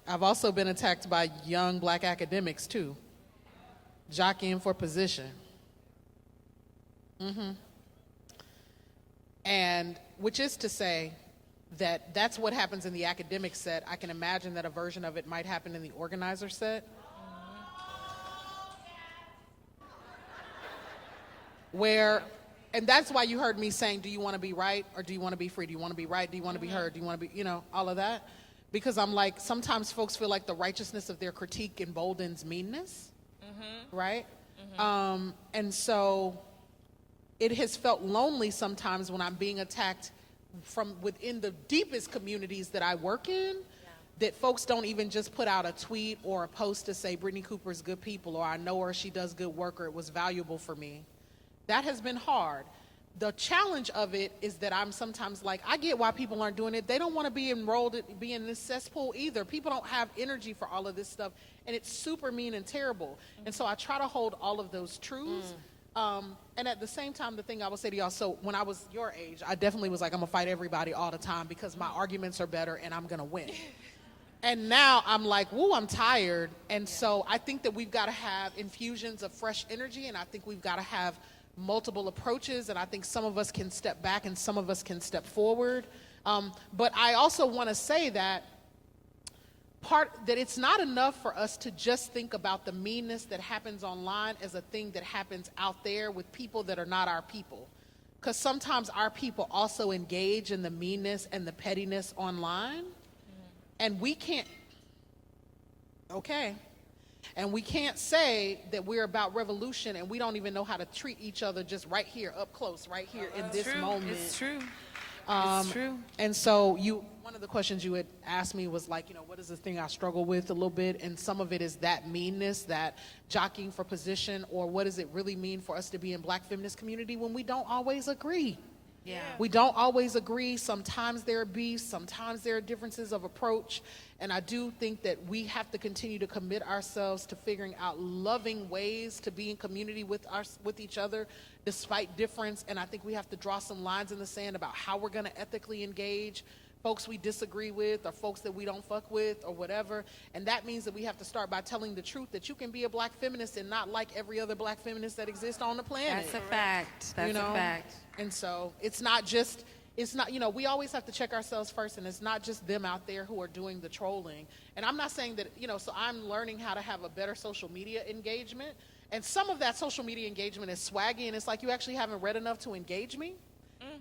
I've also been attacked by young black academics too, jockeying for position. And which is to say that that's what happens in the academic set. I can imagine that a version of it might happen in the organizer set. Where, and that's why you heard me saying, do you want to be right or do you want to be free? Do you want to be right? Do you want to be heard? Do you want to be, all of that? Because I'm like, sometimes folks feel like the righteousness of their critique emboldens meanness, right? And so it has felt lonely sometimes when I'm being attacked from within the deepest communities that I work in, that folks don't even just put out a tweet or a post to say Brittney Cooper's good people, or I know her, she does good work, or it was valuable for me. That has been hard. The challenge of it is that I'm sometimes like, I get why people aren't doing it. They don't want to be enrolled, be in this cesspool either. People don't have energy for all of this stuff, and it's super mean and terrible. And so I try to hold all of those truths. And at the same time, the thing I will say to y'all, so when I was your age, I definitely was like, I'm gonna fight everybody all the time because my arguments are better and I'm gonna win. And now I'm like, woo, I'm tired. And so I think that we've got to have infusions of fresh energy, and I think we've got to have multiple approaches, and I think some of us can step back and some of us can step forward. But I also want to say that it's not enough for us to just think about the meanness that happens online as a thing that happens out there with people that are not our people. Because sometimes our people also engage in the meanness and the pettiness online, and we can't, and we can't say that we're about revolution and we don't even know how to treat each other just right here, up close, right here in this moment. It's true. It's true. And so one of the questions you had asked me was like, what is the thing I struggle with a little bit? And some of it is that meanness, that jockeying for position, or what does it really mean for us to be in Black feminist community when we don't always agree? Yeah. We don't always agree. Sometimes there are beefs, sometimes there are differences of approach. And I do think that we have to continue to commit ourselves to figuring out loving ways to be in community with each other despite difference. And I think we have to draw some lines in the sand about how we're going to ethically engage folks we disagree with or folks that we don't fuck with or whatever. And that means that we have to start by telling the truth that you can be a Black feminist and not like every other Black feminist that exists on the planet. That's a fact. That's a fact. And so we always have to check ourselves first, and it's not just them out there who are doing the trolling. And I'm not saying that, so I'm learning how to have a better social media engagement. And some of that social media engagement is swaggy, and it's like you actually haven't read enough to engage me,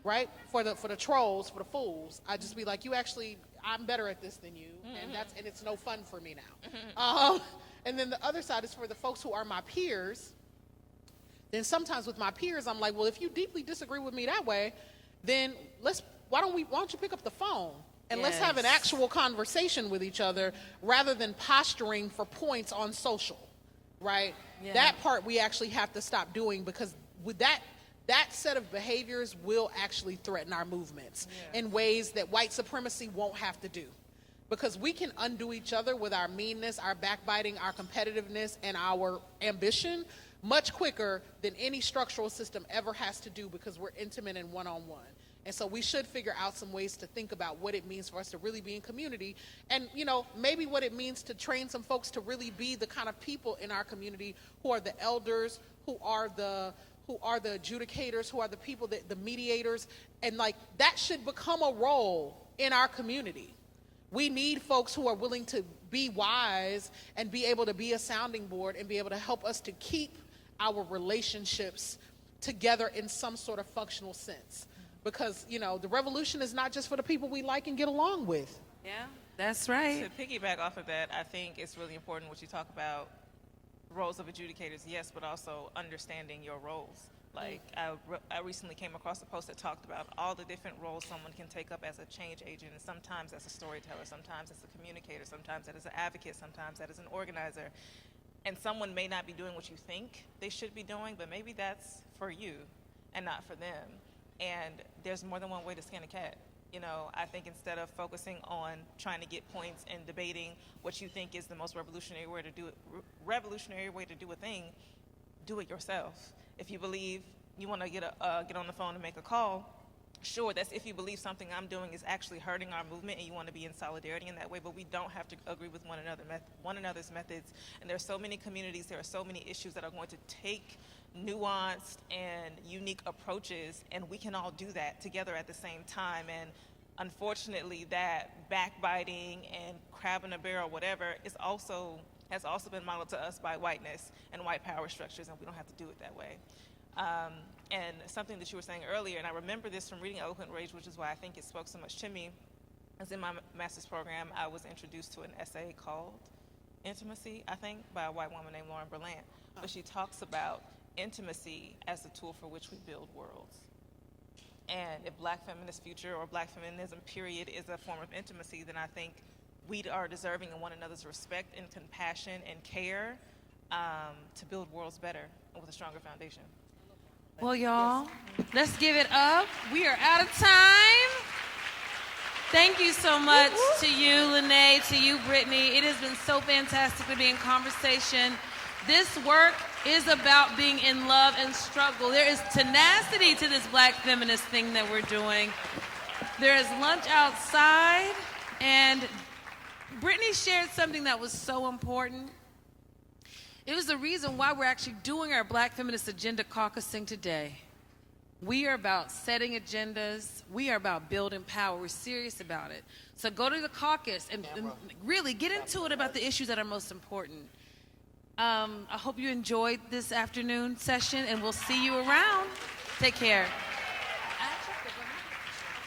right? For the trolls, for the fools, I just be like, I'm better at this than you, and it's no fun for me now. And then the other side is for the folks who are my peers. Then sometimes with my peers, I'm like, well, if you deeply disagree with me that way, then why don't you pick up the phone and let's have an actual conversation with each other rather than posturing for points on social, right? Yeah. That part we actually have to stop doing, because with that set of behaviors will actually threaten our movements in ways that white supremacy won't have to do. Because we can undo each other with our meanness, our backbiting, our competitiveness, and our ambition much quicker than any structural system ever has to do, because we're intimate and one-on-one. And so we should figure out some ways to think about what it means for us to really be in community, and maybe what it means to train some folks to really be the kind of people in our community who are the elders, who are the adjudicators, who are the people the mediators, and like that should become a role in our community. We need folks who are willing to be wise and be able to be a sounding board and be able to help us to keep our relationships together in some sort of functional sense. Because, the revolution is not just for the people we like and get along with. Yeah, that's right. To piggyback off of that, I think it's really important what you talk about, roles of adjudicators, yes, but also understanding your roles. Like, I recently came across a post that talked about all the different roles someone can take up as a change agent, and sometimes as a storyteller, sometimes as a communicator, sometimes as an advocate, sometimes as an organizer. And someone may not be doing what you think they should be doing, but maybe that's for you and not for them. And there's more than one way to skin a cat. You know, I think instead of focusing on trying to get points and debating what you think is the most revolutionary way to do a thing, do it yourself. If you believe you want to get on the phone and make a call, sure, that's if you believe something I'm doing is actually hurting our movement and you want to be in solidarity in that way, but we don't have to agree with one another's methods. And there are so many communities, there are so many issues that are going to take nuanced and unique approaches, and we can all do that together at the same time. And unfortunately, that backbiting and crab in a barrel, whatever, has also been modeled to us by whiteness and white power structures, and we don't have to do it that way. And something that you were saying earlier, and I remember this from reading Eloquent Rage, which is why I think it spoke so much to me, is in my master's program, I was introduced to an essay called Intimacy, I think, by a white woman named Lauren Berlant. But she talks about intimacy as the tool for which we build worlds. And if Black Feminist Future or Black Feminism, period, is a form of intimacy, then I think we are deserving of one another's respect and compassion and care to build worlds better and with a stronger foundation. Well, y'all, let's give it up. We are out of time. Thank you so much to you, Lynae, to you, Brittney. It has been so fantastic to be in conversation. This work is about being in love and struggle. There is tenacity to this Black feminist thing that we're doing. There is lunch outside, and Brittney shared something that was so important. It was the reason why we're actually doing our Black Feminist Agenda caucusing today. We are about setting agendas. We are about building power. We're serious about it. So go to the caucus and really get into it about the issues that are most important. I hope you enjoyed this afternoon session, and we'll see you around. Take care.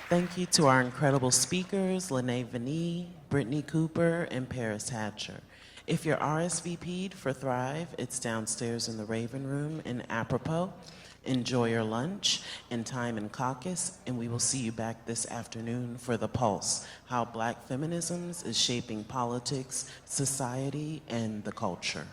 Thank you to our incredible speakers, Lynae Venee, Brittney Cooper, and Paris Hatcher. If you're RSVP'd for Thrive, it's downstairs in the Raven Room in Apropos. Enjoy your lunch and time in caucus, and we will see you back this afternoon for The Pulse, how Black feminisms is shaping politics, society, and the culture.